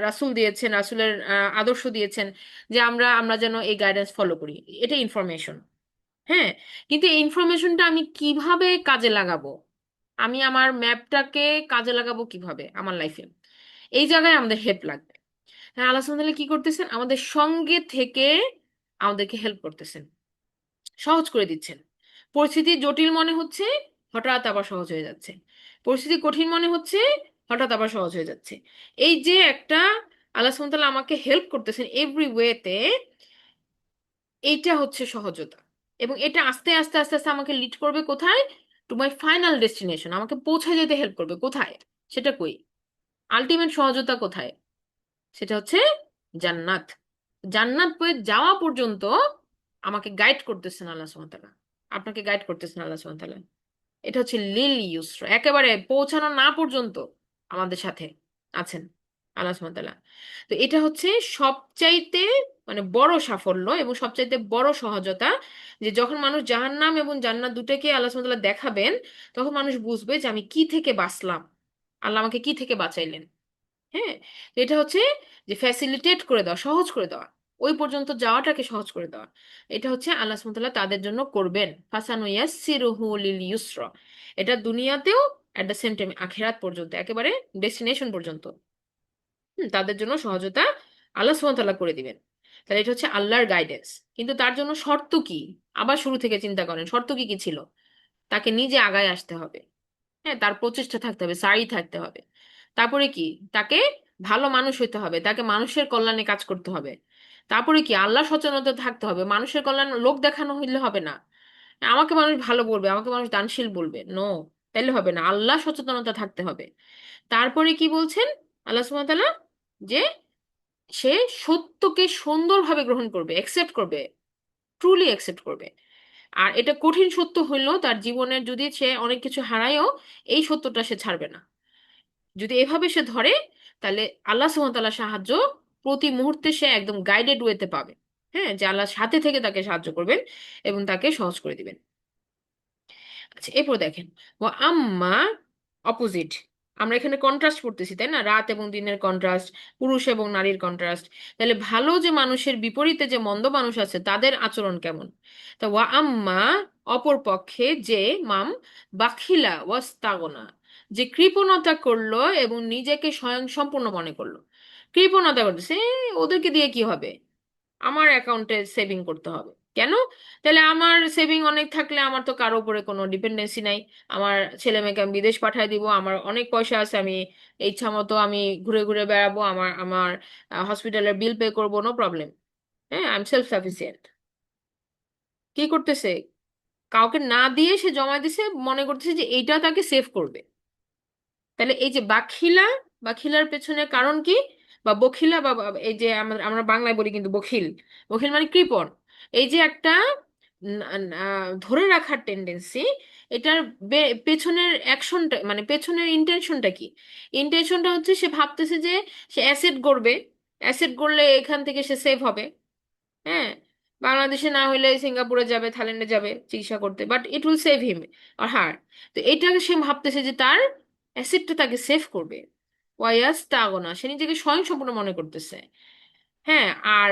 রাসূল দিয়েছেন, রাসূলের আদর্শ দিয়েছেন, যে আমরা আমরা যেন এই গাইডেন্স ফলো করি। এটা ইনফরমেশন, হ্যাঁ, কিন্তু এই ইনফরমেশনটা আমি কিভাবে কাজে লাগাবো, আমি আমার ম্যাপটাকে কাজে লাগাবো কিভাবে আমার লাইফে, এই জায়গায় আমাদের হেল্প লাগবে। হ্যাঁ, আল্লাহ সুবহানাহু ওয়া তাআলা কি করতেছেন, আমাদের সঙ্গে থেকে আমাদেরকে হেল্প করতেছেন, সহজ করে দিচ্ছেন। পরিস্থিতি জটিল মনে হচ্ছে, হঠাৎ আবার সহজ হয়ে যাচ্ছে। পরিস্থিতি কঠিন মনে হচ্ছে, হঠাৎ আবার সহজ হয়ে যাচ্ছে। এই যে একটা, আল্লাহ সুবহানাহু ওয়া তাআলা আমাকে হেল্প করতেছেন এভরি ওয়েতে, এইটা হচ্ছে সহজতা। এবং এটা আস্তে আস্তে আস্তে আস্তে আমাকে লিড করবে কোথায়? To my final destination. আমাকে পৌঁছে যেতে হেল্প করবে কোথায়? সেটা কই? আলটিমেট সহজতা কোথায়? সেটা হচ্ছে জান্নাত। জান্নাত পেয়ে যাওয়া পর্যন্ত আমাকে গাইড করতেছেন আল্লাহ সুবহানাহু ওয়া তাআলা, আপনাকে গাইড করতেছেন আল্লাহ সুবহানাহু ওয়া তাআলা। এটা হচ্ছে লিল ইউসরা, একেবারে পৌঁছানো না পর্যন্ত আমাদের সাথে আছেন আল্লাহ সুবহানাহু ওয়া তাআলা। তো এটা হচ্ছে সবচাইতে মানে বড় সাফল্য এবং সবচাইতে বড় সহজতা, যে যখন মানুষ জাহান্নাম এবং জান্নাত দুটোকে আল্লাহ সুবহানাহু ওয়া তাআলা দেখাবেন, তখন মানুষ বুঝবে যে আমি কি থেকে বাঁচলাম, আল্লাহ আমাকে কি থেকে বাঁচাইলেন। হ্যাঁ, তো এটা হচ্ছে যে ফ্যাসিলিটেট করে দেওয়া, সহজ করে দেওয়া, ওই পর্যন্ত যাওয়াটাকে সহজ করে দেওয়া। এটা হচ্ছে আল্লাহ সুবহানাহু ওয়া তাআলা তাদের জন্য করবেন, ফাসানুইয়াসসিরুহু লিল ইউসরা। এটা দুনিয়াতেও, এট দ্য সেম টাইম আখিরাত পর্যন্ত, একেবারে ডেস্টিনেশন পর্যন্ত তাদের জন্য সহজতা আল্লাহ সুবহানাহু ওয়া তাআলা করে দিবেন। তাহলে এটা হচ্ছে আল্লাহর গাইডেন্স। কিন্তু তার জন্য শর্ত কি? আবার শুরু থেকে চিন্তা করেন, শর্ত কি কি ছিল? তাকে নিজে আগায় আসতে হবে, হ্যাঁ, তার প্রচেষ্টা থাকতে হবে, সাই থাকতে হবে। তারপরে কি? তাকে ভালো মানুষ হইতে হবে, তাকে মানুষের কল্যাণে কাজ করতে হবে। তারপরে কি? আল্লাহ সচেতনতা থাকতে হবে। মানুষের কল্যাণ লোক দেখানো হইলে হবে না, আমাকে মানুষ ভালো বলবে, আমাকে মানুষ দানশীল বলবে, নো, তাইলে হবে না, আল্লাহ সচেতনতা থাকতে হবে। তারপরে কি বলছেন আল্লাহ সুবহানাহু ওয়া তাআলা? যে সে সত্যকে সুন্দরভাবে গ্রহণ করবে, একসেপ্ট করবে, ট্রুলি একসেপ্ট করবে। আর এটা কঠিন সত্য হইলেও তার জীবনের যদি সে অনেক কিছু হারায়ও, এই সত্যটা সে ছাড়বে না। যদি এভাবে সে ধরে, তাহলে আল্লাহ সুবহানাহু ওয়া তাআলার সাহায্য প্রতি মুহূর্তে সে একদম গাইডেড ওয়েতে পাবে। হ্যাঁ, যে আল্লাহর সাথে থেকে তাকে সাহায্য করবেন এবং তাকে সহজ করে দিবেন। আচ্ছা, এরপর দেখেন, ও আম্মা, অপোজিট। আমরা এখানে কন্ট্রাস্ট পড়তেছি, তাই না? রাত এবং দিনের কন্ট্রাস্ট, পুরুষ এবং নারীর কন্ট্রাস্ট। তাহলে ভালো যে মানুষের বিপরীতে যে মন্দ মানুষ আছে তাদের আচরণ কেমন? তা ওয়া আম্মা, অপর পক্ষে যে, মাম, বাখিলা ওয়াস্তাগনা, যে কৃপণতা করলো এবং নিজেকে স্বয়ং সম্পূর্ণ মনে করলো। কৃপণতা করতেছে, ওদেরকে দিয়ে কি হবে, আমার অ্যাকাউন্টে সেভিং করতে হবে কেন? তাহলে আমার সেভিং অনেক থাকলে আমার তো কারো উপরে কোনো ডিপেন্ডেন্সি নাই। আমার ছেলে মেয়েকে আমি বিদেশ পাঠিয়ে দিব, আমার অনেক পয়সা আছে, আমি ইচ্ছা মতো আমি ঘুরে ঘুরে বেড়াবো, আমার আমার হসপিটালের বিল পে করবো, নো প্রবলেম। হ্যাঁ, আই এম সেলফ সাফিসিয়েন্ট। কি করতেছে? কাউকে না দিয়ে সে জমা দিছে, মনে করতেছে যে এইটা তাকে সেভ করবে। তাহলে এই যে বাখিলা, বাখিলার পেছনে কারণ কি? বা বখিলা, এই যে আমরা আমরা বাংলায় বলি কিন্তু বখিল, বখিল মানে কৃপণ। এই যে একটা ধরে রাখার টেন্ডেন্সি, এটার পেছনের অ্যাকশনটা মানে পেছনের ইন্টেনশনটা কি? ইন্টেনশনটা হচ্ছে সে ভাবতেছে যে সে অ্যাসেট গড়বে, অ্যাসেট গড়লে এখান থেকে সে সেভ হবে। হ্যাঁ, বাংলাদেশে না হলে সিঙ্গাপুরে যাবে, থাইল্যান্ডে যাবে চিকিৎসা করতে, but it will save him or her. তো এইটাকে সে ভাবতেছে যে তার অ্যাসেটটা তাকে সেভ করবে। ওয়াইয়াস তাগোনা, সে নিজেকে স্বয়ংসম্পূর্ণ মনে করতেছে। হ্যাঁ। আর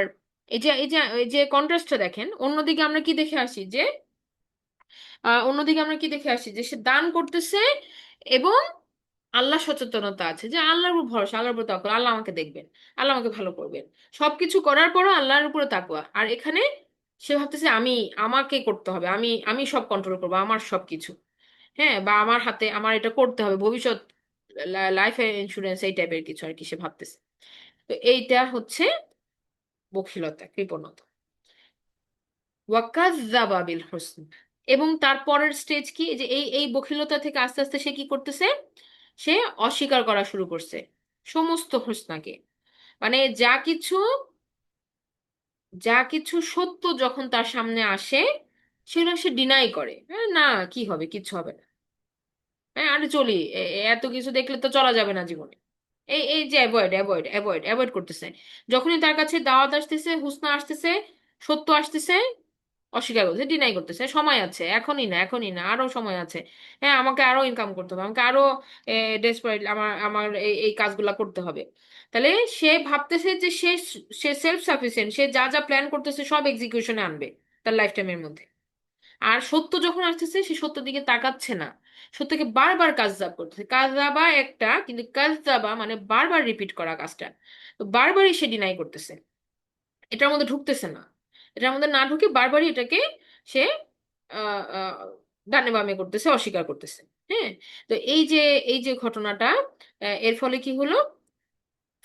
এই যে কন্ট্রাস্টটা দেখেন, অন্যদিকে আমরা কি দেখে আসি যে অন্যদিকে আমরা কি দেখে আসি যে সে দান করতেছে এবং আল্লাহ সচেতনতা আছে, যে আল্লাহর উপর ভরসা, আল্লাহর উপর তাকওয়া, আল্লাহ আমাকে দেখবেন, আল্লাহ আমাকে ভালো করবেন। সবকিছু করার পরও আল্লাহর উপরে তাকওয়া। আর এখানে সে ভাবতেছে আমি, আমাকে করতে হবে, আমি আমি সব কন্ট্রোল করবো, আমার সবকিছু। হ্যাঁ, বা আমার হাতে, আমার এটা করতে হবে, ভবিষ্যৎ লাইফ ইন্স্যুরেন্স এই টাইপের কিছু আর কি সে ভাবতেছে। তো এইটা হচ্ছে বখিলতা, কৃপণতা। ওয়াকাজ্জাবা বিল হুসন। এবং তারপরের স্টেজ কি, যে এই এই বখিলতা থেকে আস্তে আস্তে সে কি করতেছে, সে অস্বীকার করা শুরু করছে সমস্ত হোসনাকে। মানে যা কিছু সত্য যখন তার সামনে আসে সেগুলো সে ডিনাই করে। না, কি হবে, কিচ্ছু হবে না। আরে চলি, এত কিছু দেখলে তো চলা যাবে না জীবনে। এই এই যে অ্যাভয়েড অ্যাভয়েড অ্যাভয়েড অ্যাভয়েড করতেছে। যখনই তার কাছে দাওয়াত আসতেছে, হুসনা আসতেছে, সত্য আসতেছে, অস্বীকার করতেছে, ডিনাই করতেছে। সময় আছে, এখনই না, এখনই না, আরো সময় আছে। হ্যাঁ, আমাকে আরো ইনকাম করতে হবে, আমাকে আরো ডেসপারেট, আমার আমার এই এই কাজগুলা করতে হবে। তাহলে সে ভাবতেছে যে সে সে সেলফ সাফিসিয়েন্ট, সে যা যা প্ল্যান করতেছে সব এক্সিকিউশনে আনবে তার লাইফ টাইমের মধ্যে। আর সত্য যখন আসতেছে সে সত্যের দিকে তাকাচ্ছে না, সত্যকে বারবার কাজজাব করতেছে। কাজজাবা একটা, কিন্তু কাজজাবা মানে বারবার রিপিট করা কাজটা। তো বারবারই সে ডিনাই করতেছে, এটার মধ্যে ঢুকতেছে না। এটার মধ্যে না ঢুকে বারবারই এটাকে সে আহ আহ, ডানে বামে করতেছে, অস্বীকার করতেছে। হ্যাঁ। তো এই যে ঘটনাটা, এর ফলে কি হলো,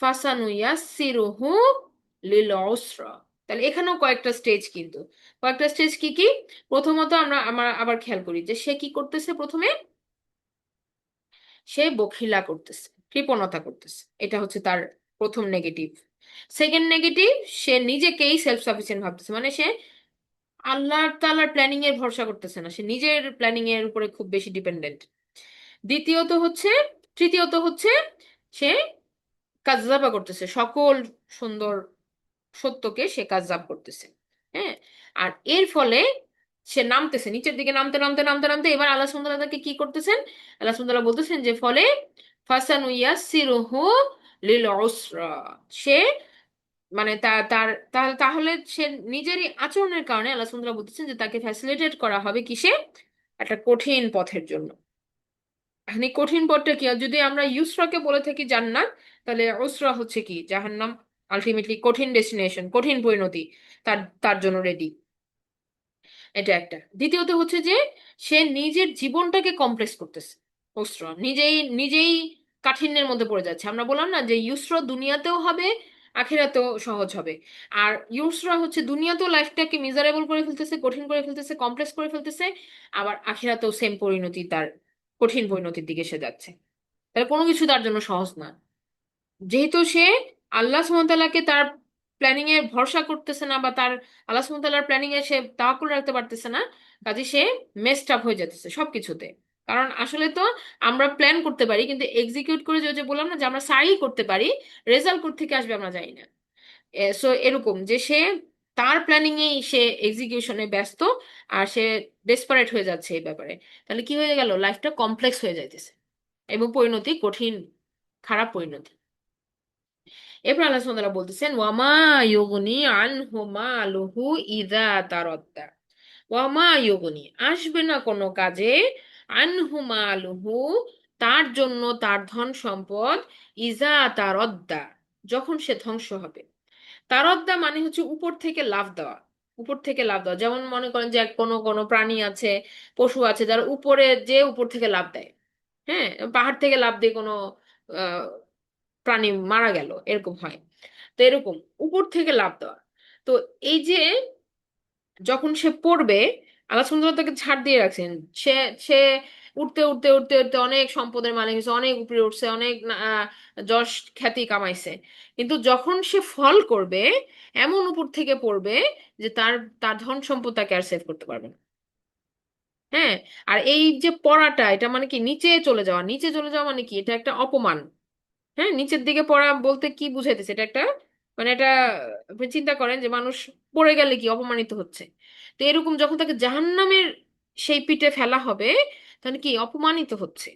ফাসানুয়াসসিরুহু লিল উসরা। তাহলে এখানেও কয়েকটা স্টেজ, কিন্তু কয়েকটা স্টেজ কি কি। প্রথমত আমরা আবার খেয়াল করি যে সে কি করতেছে প্রথমে, সে বখিলা করতেছে, কৃপণতা করতেছে, এটা হচ্ছে তার প্রথম নেগেটিভ। সেকেন্ড নেগেটিভ, সে নিজেকেই সেলফ সাফিসিয়েন্ট ভাবতেছে, মানে সে আল্লাহ তাআলার প্ল্যানিং এর ভরসা করতেছে না, সে নিজের প্ল্যানিং এর উপরে খুব বেশি ডিপেন্ডেন্ট। দ্বিতীয়ত হচ্ছে তৃতীয়ত হচ্ছে সে কাজজাবা করতেছে, সকল সুন্দর সত্যকে সে কাজজাব করতেছে। হ্যাঁ। আর এর ফলে সে নামতেছে নিচের দিকে, নামতে নামতে নামতে নামতে এবার আল্লাহ সুবহানাহু ওয়া তাআলা তাকে কি করতেছেন, আল্লাহ সুবহানাহু ওয়া তাআলা বলতেছেন যে ফলে ফাসানুয়াসসিরুহু লিল উসরা। সে মানে তাহলে সে নিজেরই আচরণের কারণে আল্লাহ সুবহানাহু ওয়া তাআলা বলতেছেন যে তাকে ফ্যাসিলিটেট করা হবে কিসে, একটা কঠিন পথের জন্য। এখন এই কঠিন পথটা কি, আর যদি আমরা ইউসরাকে বলে থাকি জান্নাত, তাহলে উসরা হচ্ছে কি জাহান্নাম। আলটিমেটলি কঠিন ডেস্টিনেশন, কঠিন পরিণতি তার তার জন্য রেডি। এটা একটা। দ্বিতীয়ত হচ্ছে যে সে নিজের জীবনটাকে কমপ্লেক্স করতেছে। উসরা নিজেই নিজেই কাঠিন্যের মধ্যে পড়ে যাচ্ছে। আমরা বললাম না যে ইউসরা দুনিয়াতেও হবে, আখিরাতেও সহজ হবে। আর ইউসরা হচ্ছে দুনিয়াতেও লাইফটাকে মিজারেবল করে ফেলতেছে, কঠিন করে ফেলতেছে, কমপ্লেক্স করে ফেলতেছে। আবার আখিরাতেও সেম পরিণতি, তার কঠিন পরিণতির দিকে সে যাচ্ছে। তাহলে কোনো কিছু তার জন্য সহজ না। যেহেতু সে আল্লাহ সুবহানাহু ওয়া তাআলাকে তার প্ল্যানিং এ ভরসা করতেছে না, বা তার আল্লাহ সুবহানাহু ওয়া তাআলার প্ল্যানিং এ সে তাওয়াক্কুল রাখতে পারতেছে না, কাজে সে মেসড আপ হয়ে যাচ্ছে সবকিছুতে। কারণ আসলে তো আমরা প্ল্যান করতে পারি, কিন্তু এক্সিকিউট করে, যে যে বললাম না যে আমরা সাই করতে পারি, রেজাল্ট কোথা থেকে আসবে আমরা জানি না। সো এরকম যে সে তার প্ল্যানিং এই সে এক্সিকিউশনে ব্যস্ত, আর সে ডেসপারেট হয়ে যাচ্ছে এই ব্যাপারে। তাহলে কি হয়ে গেল, লাইফটা কমপ্লেক্স হয়ে যাইতেছে এবং পরিণতি কঠিন, খারাপ পরিণতি। এরপর আল্লাহ সুবহানাহু ওয়া তাআলা বলতেছেন ওয়ামা ইউগনি আনহু মালুহু ইযা তারাদ্দা। ওয়ামা ইউগনি, আসবে না কোনো কাজে, আনহু মালুহু, তার জন্য তার ধন সম্পদ, ইযা তারাদ্দা, যখন সে ধ্বংস হবে। তারাদ্দা মানে হচ্ছে উপর থেকে লাফ দেওয়া। উপর থেকে লাফ দেওয়া, যেমন মনে করেন যে কোনো কোনো প্রাণী আছে, পশু আছে যারা উপরে, যে উপর থেকে লাফ দেয়। হ্যাঁ, পাহাড় থেকে লাফ দিয়ে কোনো আহ প্রাণী মারা গেল, এরকম হয়। তো এরকম উপর থেকে লাফ দেওয়া। তো এই যে যখন সে পড়বে, আল্লাহ সুবহানাহু ওয়া তাআলা তাকে ছাড় দিয়ে রাখছেন। সে সে উঠতে উঠতে উঠতে উঠতে অনেক সম্পদের মালিক হয়েছে, অনেক উপরে উঠছে, অনেক যশ খ্যাতি কামাইছে। কিন্তু যখন সে ফল করবে, এমন উপর থেকে পড়বে যে তার তার ধন সম্পদ তাকে আর সেভ করতে পারবে না। হ্যাঁ। আর এই যে পড়াটা, এটা মানে কি নিচে চলে যাওয়া, নিচে চলে যাওয়া মানে কি, এটা একটা অপমান। হ্যাঁ, নিচের দিকে পড়া বলতে কি বুঝাইতেছে, এটা একটা মানে এটা আপনি চিন্তা করেন যে মানুষ পড়ে গেলে কি অপমানিত হচ্ছে, তো এরকম যখন তাকে জাহান্নামের সেই পিঠে ফেলা হবে তাহলে কি অপমানিত হচ্ছে,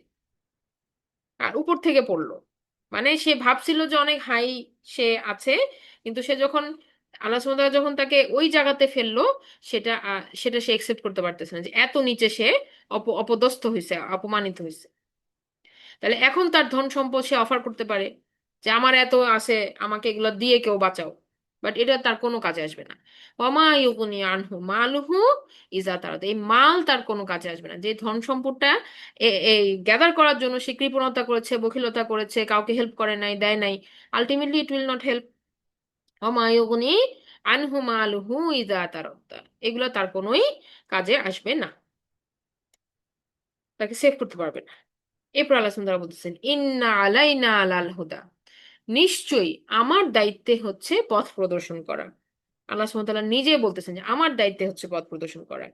আর উপর থেকে পড়লো। মানে সে ভাবছিল যে অনেক হাই সে আছে, কিন্তু সে যখন আল্লাহ সুবহানাহু ওয়া তাআলা যখন তাকে ওই জায়গাতে ফেললো, সেটা সে একসেপ্ট করতে পারতেছে না যে এত নিচে সে অপদস্থ হয়েছে, অপমানিত হয়েছে। তাহলে এখন তার ধন সম্পদ সে অফার করতে পারে যে আমার এত আছে, আমাকে এগুলো দিয়ে কেউ বাঁচাও, বাট এটা তার কোনো কাজে আসবে না। ওয়ামা ইউগনি আনহু মালহু ইজা তারা, এই মাল তার কোনো কাজে আসবে না, যে ধন সম্পদটা এই গ্যাদার করার জন্য সে কৃপণতা করেছে, বখিলতা করেছে, কাউকে হেল্প করে নাই, দেয় নাই, ultimately it will not help. ওয়ামা ইউগনি আনহু মালহু ইজা তারা, এগুলো তার কোনোই কাজে আসবে না, তাকে সেভ করতে পারবে না। এরপর আল্লাহ সুবহানাহু ওয়া তাআলা বলতেছেন ইন্না আলাইনা আলাল হুদা, নিশ্চয়ই আমার দায়িত্বে হচ্ছে পথ প্রদর্শন করা। আল্লাহ সুবহানাহু ওয়া তাআলা নিজে বলতেছেন যে আমার দায়িত্বে হচ্ছে পথ প্রদর্শন করা,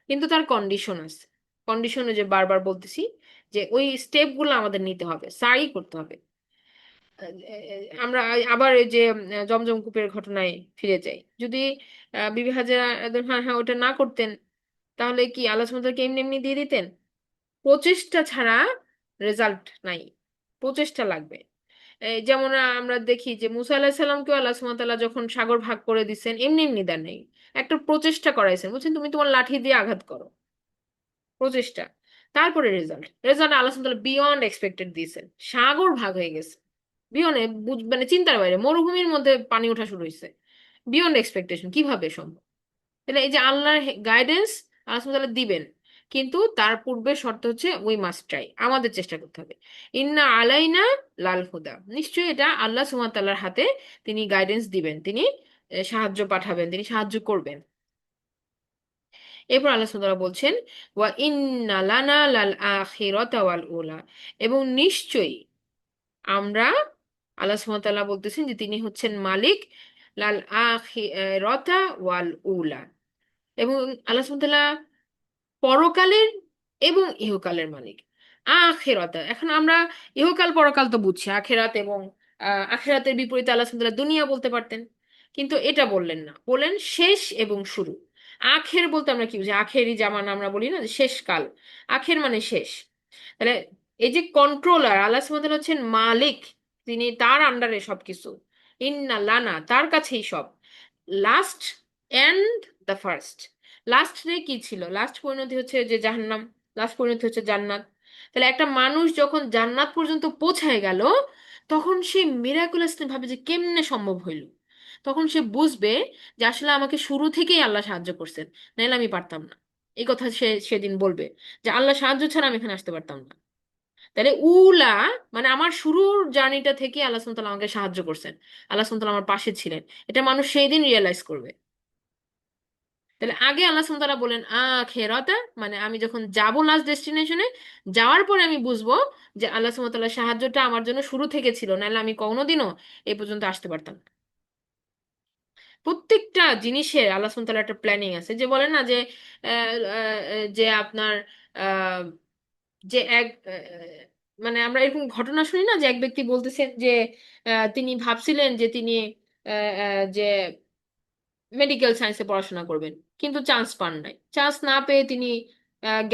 কিন্তু তার কন্ডিশন আছে। কন্ডিশনে যে বারবার বলতেছি যে ওই স্টেপগুলো আমাদের নিতে হবে, সাই করতে হবে। আমরা আবার এই যে জমজম কূপের ঘটনায় ফিরে যাই, যদি বিবি হাজেরা হ্যাঁ হ্যাঁ ওটা না করতেন, তাহলে কি আল্লাহ সুবহানাহু ওয়া তাআলা এমনি এমনি দিয়ে দিতেন? প্রচেষ্টা ছাড়া রেজাল্ট নাই, প্রচেষ্টা লাগবে। এই যেমন আমরা দেখি যে মুসা আলাহিসাল্লামকে সাল্লামকেও আল্লাহ সুবহানাহু ওয়া তাআলা যখন সাগর ভাগ করে দিচ্ছেন এমনি এমনি দেন নাই, একটা প্রচেষ্টা করাইছেন, বলছেন তুমি তোমার লাঠি দিয়ে আঘাত করো, প্রচেষ্টা। তারপরে রেজাল্ট, রেজাল্ট আল্লাহ সুবহানাহু ওয়া তাআলা বিয়ন্ড এক্সপেক্টেড দিয়েছেন, সাগর ভাগ হয়ে গেছে, বিয়ন্ড, মানে চিন্তার বাইরে, মরুভূমির মধ্যে পানি ওঠা শুরু হয়েছে, বিয়ন্ড এক্সপেকটেশন, কিভাবে সম্ভব? তাহলে এই যে আল্লাহর গাইডেন্স আল্লাহ সুবহানাহু ওয়া তাআলা দিবেন, কিন্তু তার পূর্বে শর্ত হচ্ছে উই মাস্ট ট্রাই, আমাদের চেষ্টা করতে হবে। ইন্না আলাইনা লাল হুদা, নিশ্চয়ই এটা আল্লাহ সুবহানাহু ওয়া তাআলার হাতে, তিনি গাইডেন্স দিবেন, তিনি সাহায্য পাঠাবেন, তিনি সাহায্য করবেন। এরপর আল্লাহ সুবহানাহু ওয়া তাআলা বলছেন ওয়া ইন্না লানা লাল আখিরাতা ওয়াল উলা, এবং নিশ্চয়ই আমরা, আল্লাহ সুবহানাহু ওয়া তাআলা বলতেছেন যে তিনি হচ্ছেন মালিক লাল আখিরাতা ওয়াল উলা, এবং আল্লাহ সুবহানাহু ওয়া তাআলা পরকালের এবং ইহকালের মালিক। আখেরাত, এখন আমরা ইহকাল পরকাল তো বুঝছি, আখেরাত এবং আখেরাতের বিপরীতে আল্লাহ সুবহানাহু ওয়া তাআলা দুনিয়া বলতে পারতেন, কিন্তু এটা বললেন না, বললেন শেষ এবং শুরু। আখের বলতে আমরা কি বুঝি? আখেরি জামান আমরা বলি না, যে শেষ কাল, আখের মানে শেষ। তাহলে এই যে কন্ট্রোলার আল্লাহ সুবহানাহু ওয়া তাআলা হচ্ছেন মালিক, তিনি তার আন্ডারে সবকিছু, ইন্না লানা তার কাছেই সব, last and the first. Last রে কি ছিল? লাস্ট পরিণতি হচ্ছে যে জাহান্নাম, লাস্ট পরিণতি হচ্ছে জান্নাত। তাহলে একটা মানুষ যখন জান্নাত পর্যন্ত পৌঁছায় গেল, তখন সে মিরাকুলাসলি ভাবে যে কেমনে সম্ভব হইল, তখন সে বুঝবে যে আসলে আমাকে শুরু থেকেই আল্লাহ সাহায্য করছেন, নাহলে আমি পারতাম না। এই কথা সে সেদিন বলবে যে আল্লাহ সাহায্য ছাড়া আমি এখানে আসতে পারতাম না। তাহলে উলা মানে আমার শুরুর জার্নিটা থেকে আল্লাহ সুবহানাহু ওয়া তাআলা আমাকে সাহায্য করছেন, আল্লাহ সুবহানাহু ওয়া তাআলা আমার পাশে ছিলেন, এটা মানুষ সেই দিন রিয়েলাইজ করবে। তাহলে আগে আল্লাহ সুবহানাহু ওয়া তাআলা বলেন আখেরাতা, মানে আমি যখন যাব লাস্ট ডেস্টিনেশনে, যাওয়ার পরে আমি বুঝবো যে আল্লাহ সুবহানাহু ওয়া তাআলার সাহায্যটা আমার জন্য শুরু থেকে ছিল, নাহলে আমি কোনোদিনও এই পর্যন্ত আসতে পারতাম না। প্রত্যেকটা জিনিসের আল্লাহ সুবহানাহু ওয়া তাআলার একটা প্ল্যানিং আছে, যে বলেন না যে যে আপনার আহ, যে এক মানে আমরা এরকম ঘটনা শুনি না, যে এক ব্যক্তি বলতেছেন যে তিনি ভাবছিলেন যে তিনি যে মেডিকেল সায়েন্সে পড়াশোনা করবেন, কিন্তু চান্স পান নাই, চান্স না পেয়ে তিনি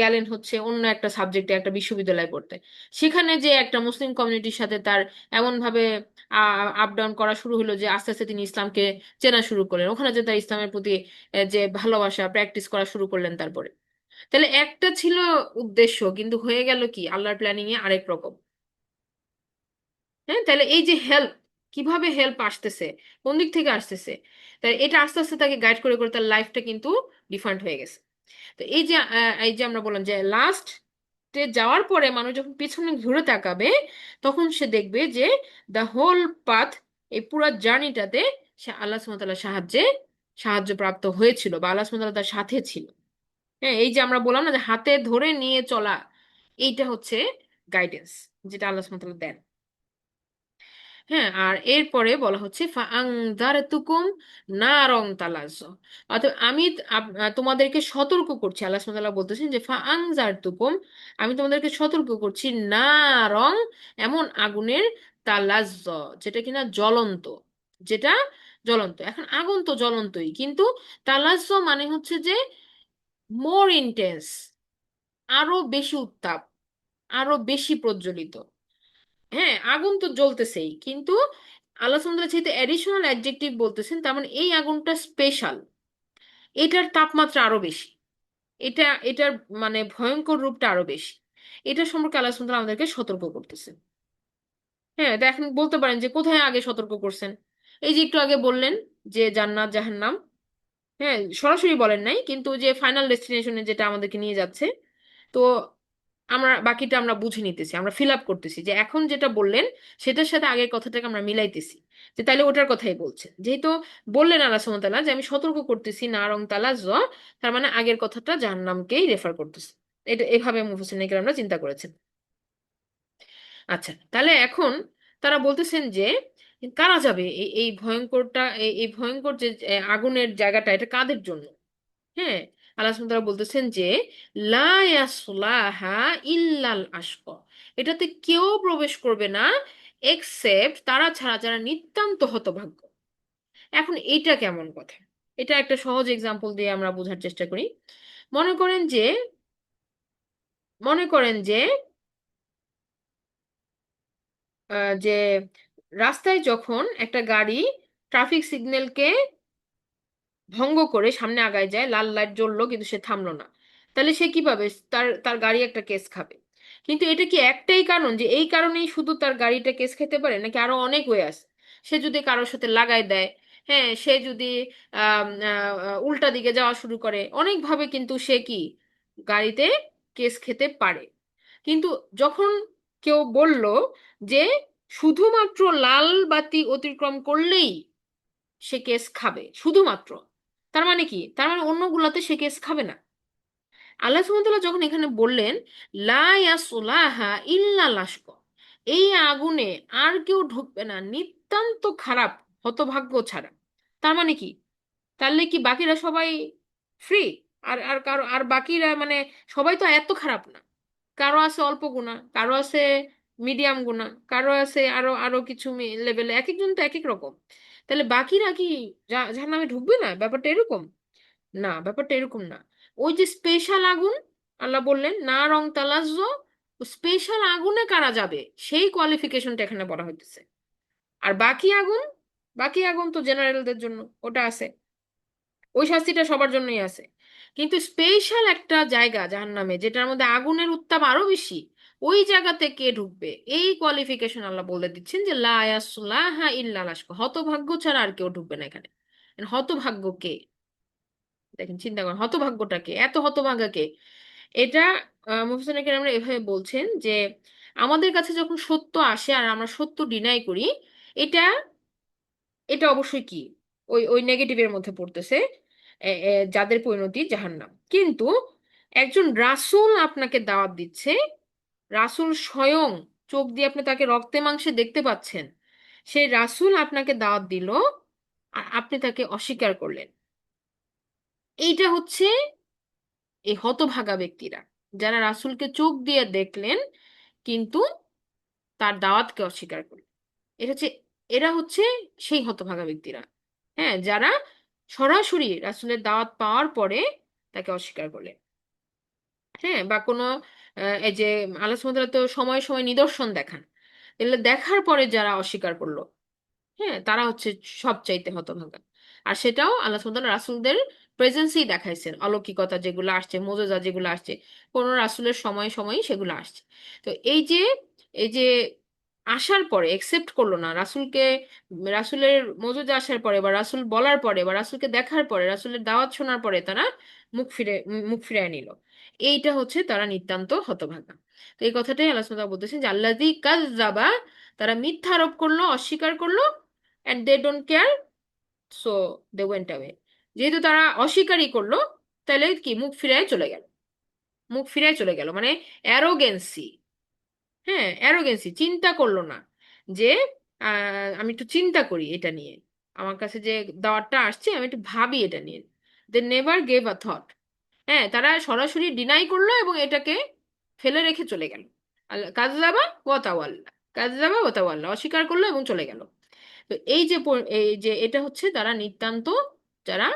গেলেন হচ্ছে অন্য একটা সাবজেক্টে একটা বিশ্ববিদ্যালয়ে পড়তে। সেখানে যে একটা মুসলিম কমিউনিটির সাথে তার এমন ভাবে আপ ডাউন করা শুরু হলো যে আস্তে আস্তে তিনি ইসলামকে চেনা শুরু করলেন, ওখানে যে তার ইসলামের প্রতি যে ভালোবাসা প্র্যাকটিস করা শুরু করলেন তারপরে। তাহলে একটা ছিল উদ্দেশ্য, কিন্তু হয়ে গেল কি আল্লাহর প্ল্যানিং এ আরেক রকম। হ্যাঁ, তাহলে এই যে হেল্প, কিভাবে হেল্প আসতেছে, কোন দিক থেকে আসতেছে, তাই এটা আস্তে আস্তে তাকে গাইড করে করে তার লাইফটা কিন্তু ডিফারেন্ট হয়ে গেছে। তো এই যে আমরা বললাম যে লাস্ট যাওয়ার পরে মানুষ যখন পিছনে ঘুরে তাকাবে, তখন সে দেখবে যে দ্য হোল পাথ, এই পুরো জার্নিটাতে সে আল্লাহ সুবহানাহু ওয়া তাআলার সাহায্যে সাহায্য প্রাপ্ত হয়েছিল, বা আল্লাহ সুবহানাহু ওয়া তাআলা তার সাথে ছিল। হ্যাঁ, এই যে আমরা বললাম না যে হাতে ধরে নিয়ে চলা, এইটা হচ্ছে গাইডেন্স যেটা আল্লাহ সুবহানাহু ওয়া তাআলা দেন। হ্যাঁ, আর এরপরে বলা হচ্ছে ফাআনযারতুকুম নারং তালাজ্জা, অর্থাৎ আমি তোমাদেরকে সতর্ক করছি, আল্লাহ সুবহানাহু ওয়া তাআলা বলতেছেন যে ফাআনযারতুকুম, আমি তোমাদেরকে সতর্ক করছি নারং, এমন আগুনের, তালাজ্জা যেটা কিনা জ্বলন্ত, যেটা জ্বলন্ত। এখন আগুন তো জ্বলন্তই, কিন্তু তালাজ্জু মানে হচ্ছে যে মোর ইন্টেন্স, আরো বেশি উত্তাপ, আরো বেশি প্রজ্বলিত। হ্যাঁ, আগুন তো জ্বলতেছেই, কিন্তু আল্লাহ সুবহানাহু ওয়া তাআলা যেহেতু অ্যাডিশনাল অ্যাডজেক্টিভ বলতেছেন, তার মানে এই আগুনটা স্পেশাল, এটার তাপমাত্রা আরো বেশি, এটা এটার মানে ভয়ঙ্কর রূপটা আরো বেশি। এটা সম্পর্কে আল্লাহ সুবহানাহু ওয়া তাআলা আমাদেরকে সতর্ক করতেছেন। হ্যাঁ, তো এখন বলতে পারেন যে কোথায় আগে সতর্ক করছেন? এই যে একটু আগে বললেন যে জান্নাত জাহান্নাম, হ্যাঁ সরাসরি বলেন নাই, কিন্তু যে ফাইনাল ডেস্টিনেশনে যেটা আমাদেরকে নিয়ে যাচ্ছে, তো আমরা বাকিটা আমরা বুঝে নিতেছি, আমরা ফিল আপ করতেছি যে এখন যেটা বললেন সেটার সাথে আগের কথাটাকে আমরা মিলাইতেছি, যে তাইলে ওটার কথাই বলছেন। যেহেতু বললেন আল্লাহ সুবহানাহু ওয়া তাআলা যে আমি সতর্ক করতেছি নারং তালাজ্জু, তার মানে আগের কথাটা জাহান্নামকেই রেফার করতেছে। এটা এভাবে মুফাসসিরিনে কেরামরা চিন্তা করেছেন। আচ্ছা, তাহলে এখন তারা বলতেছেন যে কারা যাবে এই এই ভয়ঙ্করটা, এই ভয়ঙ্কর যে আগুনের জায়গাটা, এটা কাদের জন্য? হ্যাঁ, আল্লাহ সুবহানাহু ওয়া তাআলা বলতেছেন যে লা ইয়াসলাহা ইল্লাল আশকা, এটাতে কেউ প্রবেশ করবে না এক্সেপ্ট তারা ছাড়া, যারা নিতান্ত হতভাগ্য। এখন এটা কেমন কথা? এটা একটা সহজ এক্সাম্পল দিয়ে আমরা বোঝার চেষ্টা করি। মনে করেন যে মনে করেন যে যে রাস্তায় যখন একটা গাড়ি ট্রাফিক সিগন্যালকে ভঙ্গ করে সামনে আগায় যায়, লাল লাইট জ্বললো কিন্তু সে থামলো না, তাহলে সে কি পাবে? তার তার গাড়ি একটা কেস খাবে। কিন্তু এটা কি একটাই কারণ যে এই কারণেই শুধু তার গাড়িটা কেস খেতে পারে, নাকি আরো অনেক ওয়ে আছে? সে যদি কারোর সাথে লাগাই দেয়, হ্যাঁ সে যদি উল্টা দিকে যাওয়া শুরু করে, অনেকভাবে কিন্তু সে কি গাড়িতে কেস খেতে পারে। কিন্তু যখন কেউ বলল যে শুধুমাত্র লাল বাতি অতিক্রম করলেই সে কেস খাবে, শুধুমাত্র, তার মানে কি? তার মানে অন্যগুলাতে সে কেস খাবে না। আল্লাহ সুবহানাহু ওয়া তাআলা যখন এখানে বললেন লা ইয়াসলাহা ইল্লা লাশক, এই আগুনে আর কেউ ঢুকবে না নিতান্ত খারাপ হতভাগ্য ছাড়া, তার মানে কি? তাহলে কি বাকিরা সবাই ফ্রি? আর আর কারো আর বাকিরা মানে সবাই তো এত খারাপ না। কারো আছে অল্প গুণা, কারো আছে মিডিয়াম গুণা, কারো আছে আরো আরো কিছু লেভেলে, এক একজন তো এক এক রকম। তাহলে বাকিরা কি জাহান্নামে ঢুকবে না? ব্যাপারটা এরকম না, ব্যাপারটা এরকম না। ওই যে স্পেশাল আগুন, আল্লাহ বললেন না রং তালাজ্জু, স্পেশাল আগুনে কারা যাবে সেই কোয়ালিফিকেশনটা এখানে বলা হইতেছে। আর বাকি আগুন, বাকি আগুন তো জেনারেলদের জন্য, ওটা আছে, ওই শাস্তিটা সবার জন্যই আছে। কিন্তু স্পেশাল একটা জায়গা জাহান্নামে যেটার মধ্যে আগুনের উত্তাপ আরো বেশি, ওই জায়গাতে কে ঢুকবে? এই কোয়ালিফিকেশন আল্লাহ বলে দিচ্ছেন যে লা ইয়াসলাহা ইল্লা লাশক, হতভাগ্য ছাড়া আর কেউ ঢুকবে না এখানে। হতভাগ্য কে? দেখেন, চিন্তা করেন হতভাগ্যটা কে, এত হতভাগা কে? এটা মুফাসসিরিনে কেরামরা এভাবে বলছেন যে আমাদের কাছে যখন সত্য আসে আর আমরা সত্য ডিনাই করি, এটা এটা অবশ্যই কি ওই ওই নেগেটিভের মধ্যে পড়তেছে, যাদের পরিণতি জাহান্নাম। কিন্তু একজন রাসূল আপনাকে দাওয়াত দিচ্ছে, রাসূল স্বয়ং চোখ দিয়ে আপনি তাকে রক্তে মাংসে দেখতে পাচ্ছেন, সেই রাসূল আপনাকে দাওয়াত দিল আর আপনি তাকে অস্বীকার করলেন। এইটা হচ্ছে এই হতভাগা ব্যক্তিরা, যারা রাসূলকে চোখ দিয়ে দেখলেন কিন্তু তার দাওয়াতকে অস্বীকার করলেন। এটা হচ্ছে, এরা হচ্ছে সেই হতভাগা ব্যক্তিরা, হ্যাঁ যারা সরাসরি রাসূলের দাওয়াত পাওয়ার পরে তাকে অস্বীকার করলেন। হ্যাঁ, বা কোনো এই যে আল্লাহ সুবহানাহু ওয়া তাআলা তো সময় সময় নিদর্শন দেখান, এগুলো দেখার পরে যারা অস্বীকার করলো, হ্যাঁ তারা হচ্ছে সবচাইতে হতভাগা। আর সেটাও আল্লাহ সুবহানাহু ওয়া তাআলা রাসূলদের প্রেজেন্সেই দেখাইছেন, অলৌকিকতা যেগুলো আসছে, মুজিজা যেগুলো আসছে, কোন রাসূলের সময় সময়ই সেগুলো আসছে। তো এই যে আসার পরে একসেপ্ট করলো না রাসূলকে, রাসূলের মুজিজা আসার পরে বা রাসূল বলার পরে বা রাসূলকে দেখার পরে, রাসূলের দাওয়াত শোনার পরে তারা মুখ ফিরিয়ে নিল, এইটা হচ্ছে তারা নিতান্ত হতভাগা। তো এই কথাটাই আল্লাহ সুবহানাহু ওয়া তাআলা বলতেছেন যে আল্লাযী কাযযাবা, তারা মিথ্যা আরোপ করলো, অস্বীকার করলো, and they don't care, so they went away. যেহেতু তারা অস্বীকারই করলো, তাহলে কি মুখ ফিরায় চলে গেল, মুখ ফিরায় চলে গেল মানে অ্যারোগেন্সি। হ্যাঁ অ্যারোগেন্সি, চিন্তা করলো না যে আমি একটু চিন্তা করি এটা নিয়ে, আমার কাছে যে দাওয়াতটা আসছে আমি একটু ভাবি এটা নিয়ে। They never gave a thought. হ্যাঁ, তারা সরাসরি ডিনাই করলো এবং এটাকে ফেলে রেখে চলে গেল। কাযযাবা ওয়া তাওয়াল্লা, কাযযাবা ওয়া তাওয়াল্লা, অস্বীকার করলো এবং চলে গেল। তো এই যে এটা হচ্ছে তারা নিতান্ত যারা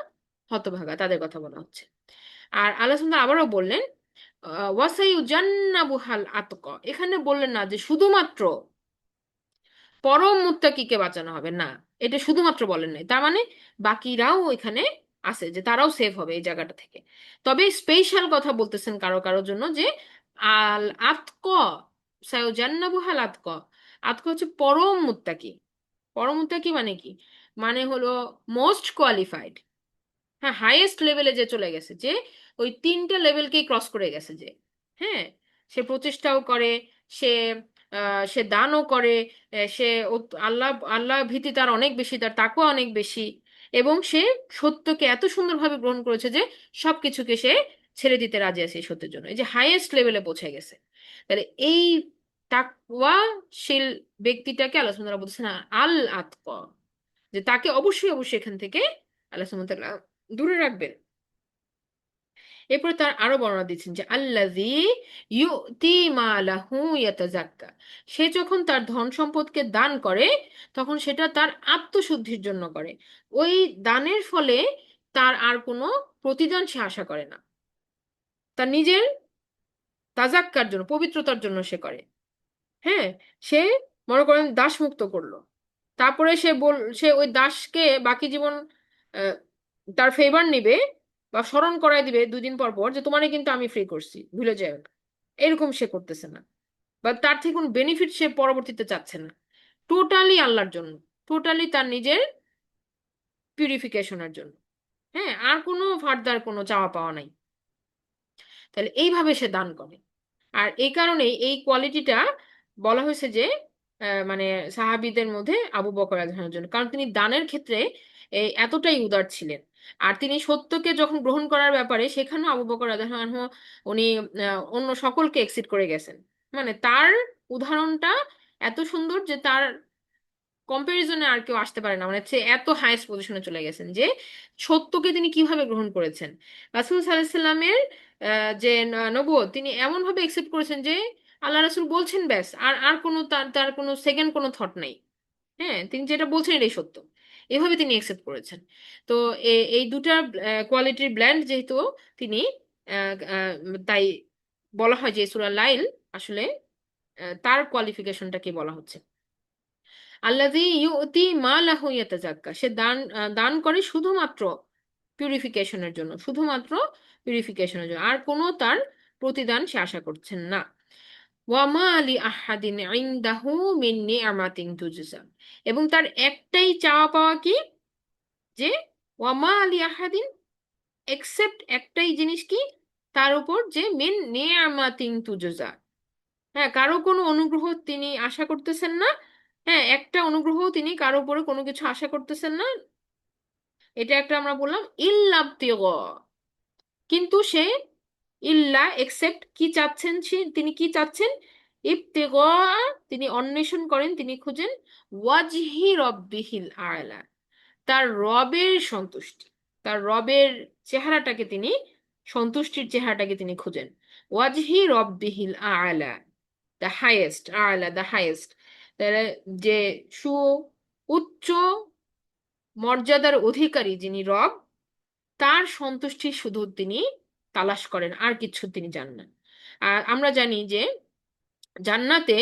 হতভাগা তাদের কথা বলা হচ্ছে। আর আল্লাহ সুবহানাহু আবারও বললেন ওয়াসাইয়ুজান্নাবুহাল আতকা, এখানে বললেন না যে শুধুমাত্র পরম মুত্তাকিকে বাঁচানো হবে, না, এটা শুধুমাত্র বলেন নাই, তার মানে বাকিরাও এখানে আছে, যে তারাও সেভ হবে এই জায়গাটা থেকে। তবে স্পেশাল কথা বলতেছেন কারো কারোর জন্য, যে আল আতক, সায়ুজান্নাবুহাল আতক, আতক হচ্ছে পরম মুত্তাকি। পরম মুত্তাকি মানে কি? মানে হলো মোস্ট কোয়ালিফাইড, হ্যাঁ, হাইয়েস্ট লেভেলে যে চলে গেছে, যে ওই তিনটা লেভেলকেই ক্রস করে গেছে, যে হ্যাঁ, সে প্রচেষ্টাও করে, সে সে দানও করে, সে আল্লাহ আল্লাহ ভীতি তার অনেক বেশি, তার তাকওয়া অনেক বেশি, এবং সে সত্যকে এত সুন্দরভাবে গ্রহণ করেছে যে সবকিছুকে সে ছেড়ে দিতে রাজি আছে এই সত্যের জন্য, এই যে হাইয়েস্ট লেভেলে পৌঁছে গেছে। তাহলে এই তাকওয়াশীল ব্যক্তিটাকে আল্লাহ সুবহানাহু ওয়া তাআলা বলছেন আল আতক, যে তাকে অবশ্যই অবশ্যই এখান থেকে আল্লাহ সুবহানাহু ওয়া তাআলা দূরে রাখবেন। এরপরে তার আরো বর্ণনা দিচ্ছেন যে আল্লাযী ইউতি মালাহু ইয়াতাযাক্কা, সে যখন তার ধন সম্পদকে দান করে তখন সেটা তার আত্মশুদ্ধির জন্য করে, ওই দানের ফলে তার আর কোনো প্রতিদান সে আশা করে না, তার নিজের তাজাক্কার জন্য, পবিত্রতার জন্য সে করে। হ্যাঁ, সে মনে করেন দাস মুক্ত করলো, তারপরে সে ওই দাসকে বাকি জীবন আহ, তার ফেভার নিবে বা স্মরণ করায় দিবে 2 দিন পর পর, যে তোমারে কিন্তু আমি ফ্রি করছি, ভুলে যাও না। এরকম সে করতেছে না, বা তার থেকে কোনো বেনিফিট সে পরবর্তীতে চাচ্ছে না, টোটালি আল্লাহর জন্য, টোটালি তার নিজের পিউরিফিকেশনের জন্য। হ্যাঁ, আর কোনো ফার্দার কোনো চাওয়া পাওয়া নাই। তাহলে এইভাবে সে দান করে। আর এই কারণেই এই কোয়ালিটিটা বলা হয়েছে যে মানে সাহাবীদের মধ্যে আবু বকর রাদিয়াল্লাহু আনহুর জন্য, কারণ তিনি দানের ক্ষেত্রে এতটাই উদার ছিলেন। আর তিনি সত্যকে যখন গ্রহণ করার ব্যাপারে সেখানেও আবু বকর রাদিয়াল্লাহু আনহু উনি অন্য সকলকে এক্সিড করে গেছেন। মানে তার উদাহরণটা এত সুন্দর যে তার কম্পারিজনে আর কেউ আসতে পারে না, মানে সে এত হাইয়েস্ট পজিশনে চলে গেছেন যে সত্যকে তিনি কিভাবে গ্রহণ করেছেন। রাসূল সাল্লাল্লাহু আলাইহি সাল্লামের যে নবুয়ত তিনি এমন ভাবে একসেপ্ট করেছেন যে আল্লাহ রাসূল বলছেন ব্যাস, আর আর কোনো তার তার কোনো সেকেন্ড কোনো থট নেই। হ্যাঁ, তিনি যেটা বলছেন এটাই সত্য, এভাবে তিনি একসেপ্ট করেছেন। তো এই দুটা কোয়ালিটির ব্ল্যান্ড যেহেতু তিনি, আহ, আহ, তাই বলা হয় যে সূরা লাইল আসলে তার কোয়ালিফিকেশনটা কি বলা হচ্ছে, আল্লাযী ইউতি মালাহু ইয়াতাযাক্কা, সে দান করে শুধুমাত্র পিউরিফিকেশনের জন্য, শুধুমাত্র পিউরিফিকেশনের জন্য, আর কোনো তার প্রতিদান সে আশা করছেন না। ওয়া মা লি আহাদিন ইনদাহু মিন নি'মাতিন তুজজা, এবং তার একটাই চাওয়া পাওয়া কি, যে ওয়া মা লি আহাদিন, এক্সেপ্ট একটাই জিনিস কি, তার উপর যে মিন নি'মাতিন তুজজা, হ্যাঁ, কারো কোনো অনুগ্রহ তিনি আশা করতেছেন না। হ্যাঁ, একটা অনুগ্রহ তিনি কারো উপরে কোনো কিছু আশা করতেছেন না, এটা একটা আমরা বললাম ইল্লাবতিগা। কিন্তু সে ইল্লা এক্সেপ্ট কি চাচ্ছেন, তিনি কি চাচ্ছেন, ইবতিগা, তিনি অন্বেষণ করেন, তিনি খুঁজেন ওয়াজহি রব্বিহিল আ'লা, তার রবের সন্তুষ্টি, তার রবের চেহারাটাকে তিনি, সন্তুষ্টির চেহারাটাকে তিনি খুঁজেন। ওয়াজহি রব্বিহিল আ'লা, দ্য হাইয়েস্ট, আ'লা দ্য হাইয়েস্ট, তাহলে যে সু উচ্চ মর্যাদার অধিকারী যিনি রব, তার সন্তুষ্টি শুধু তিনি তালাশ করেন, আর কিছু তিনি জান না। আর আমরা জানি যে জান্নাতে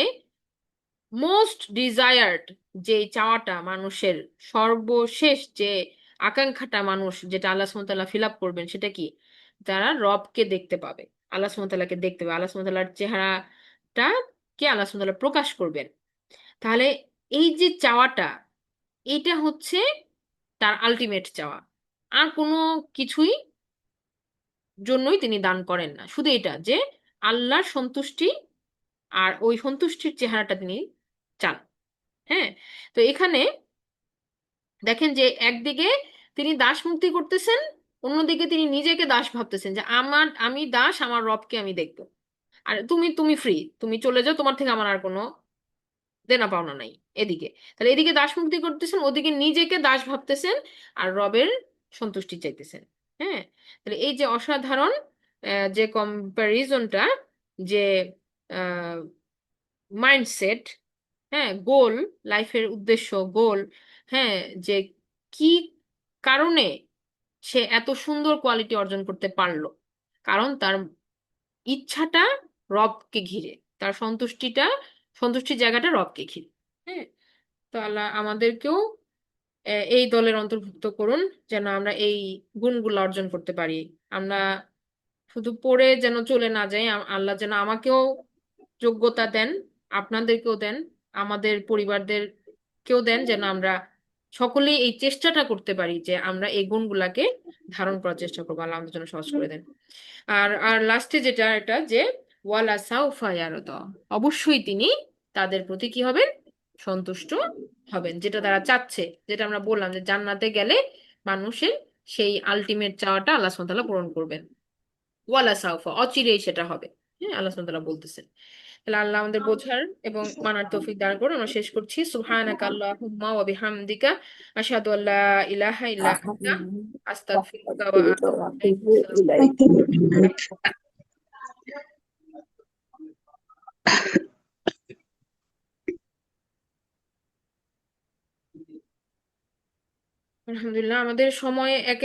মোস্ট ডিজায়ার্ড যে চাওয়াটা মানুষের, সর্বশেষ যে আকাঙ্ক্ষাটা মানুষ যেটা আল্লাহ সুবহানাহু ওয়া তাআলা ফিল আপ করবেন, সেটা কি, তারা রবকে দেখতে পাবে, আল্লাহ সুবহানাহু ওয়া তাআলাকে দেখতে পাবে, আল্লাহ সুবহানাহু ওয়া তাআলার চেহারাটা কে আল্লাহ সুবহানাহু ওয়া তাআলা প্রকাশ করবেন। তাহলে এই যে চাওয়াটা, এটা হচ্ছে তার আলটিমেট চাওয়া, আর কোনো কিছুই জন্যই তিনি দান করেন না, শুধু এটা যে আল্লাহর সন্তুষ্টি আর ওই সন্তুষ্টির চেহারাটা তিনি চান। হ্যাঁ, তো এখানে দেখেন যে একদিকে তিনি দাস মুক্তি করতেছেন, অন্যদিকে তিনি নিজেকে দাস ভাবতেছেন, যে আমি দাস, আমার রবকে আমি দেখবো, আর তুমি তুমি ফ্রি, তুমি চলে যাও, তোমার থেকে আমার আর কোনো দেনা পাওনা নাই। এদিকে, তাহলে এদিকে দাস মুক্তি করতেছেন, ওদিকে নিজেকে দাস ভাবতেছেন, আর রবের সন্তুষ্টি চাইতেছেন। হ্যাঁ, তাহলে এই যে অসাধারণ যে কম্প্যারিজনটা, যে মাইন্ডসেট, হ্যাঁ, গোল, লাইফের উদ্দেশ্য, গোল, হ্যাঁ, যে কি কারণে সে এত সুন্দর কোয়ালিটি অর্জন করতে পারলো, কারণ তার ইচ্ছাটা রবকে ঘিরে, তার সন্তুষ্টির জায়গাটা রবকে ঘিরে। হ্যাঁ, তো আল্লাহ আমাদেরকেও এই দলের অন্তর্ভুক্ত করুন, যেন আমরা এই গুণগুলো অর্জন করতে পারি। আমরা শুধু পড়ে যেন চলে না যাই, আল্লাহ যেন আমাকেও যোগ্যতা দেন, আপনাদেরকেও দেন, আমাদের পরিবারদেরকেও দেন, যেন আমরা সকলেই এই চেষ্টাটা করতে পারি যে আমরা এই গুণগুলাকে ধারণ করার চেষ্টা করবো। আল্লাহ আমাদের জন্য সহজ করে দেন। আর আর লাস্টে যেটা, এটা যে ওয়ালা সাউফা ইয়ারদা, অবশ্যই তিনি তাদের প্রতি কি হবেন, সন্তুষ্ট হবেন, যেটা তারা চাচ্ছে, যেটা আমরা বললাম যে জান্নাতে গেলে মানুষের সেই আলটিমেট চাওয়াটা আল্লাহ সুবহানাহু ওয়া তাআলা পূরণ করবেন। ওয়ালা সাউফা, অচিরেই সেটা হবে। হ্যাঁ, আল্লাহ সুবহানাহু ওয়া তাআলা বলতেছেন। তাহলে আল্লাহ আমাদের বোঝার এবং মানার তৌফিক দান করুন। আমরা শেষ করছি, সুবহানাকা আল্লাহুম্মা ওয়া বিহামদিকা আশহাদু আল্লা ইলাহা ইল্লা আনতা আস্তাগফিরুকা ওয়া আতুবু ইলাইক। আসসালামু আলহামদুলিল্লাহ, আমাদের সময় একে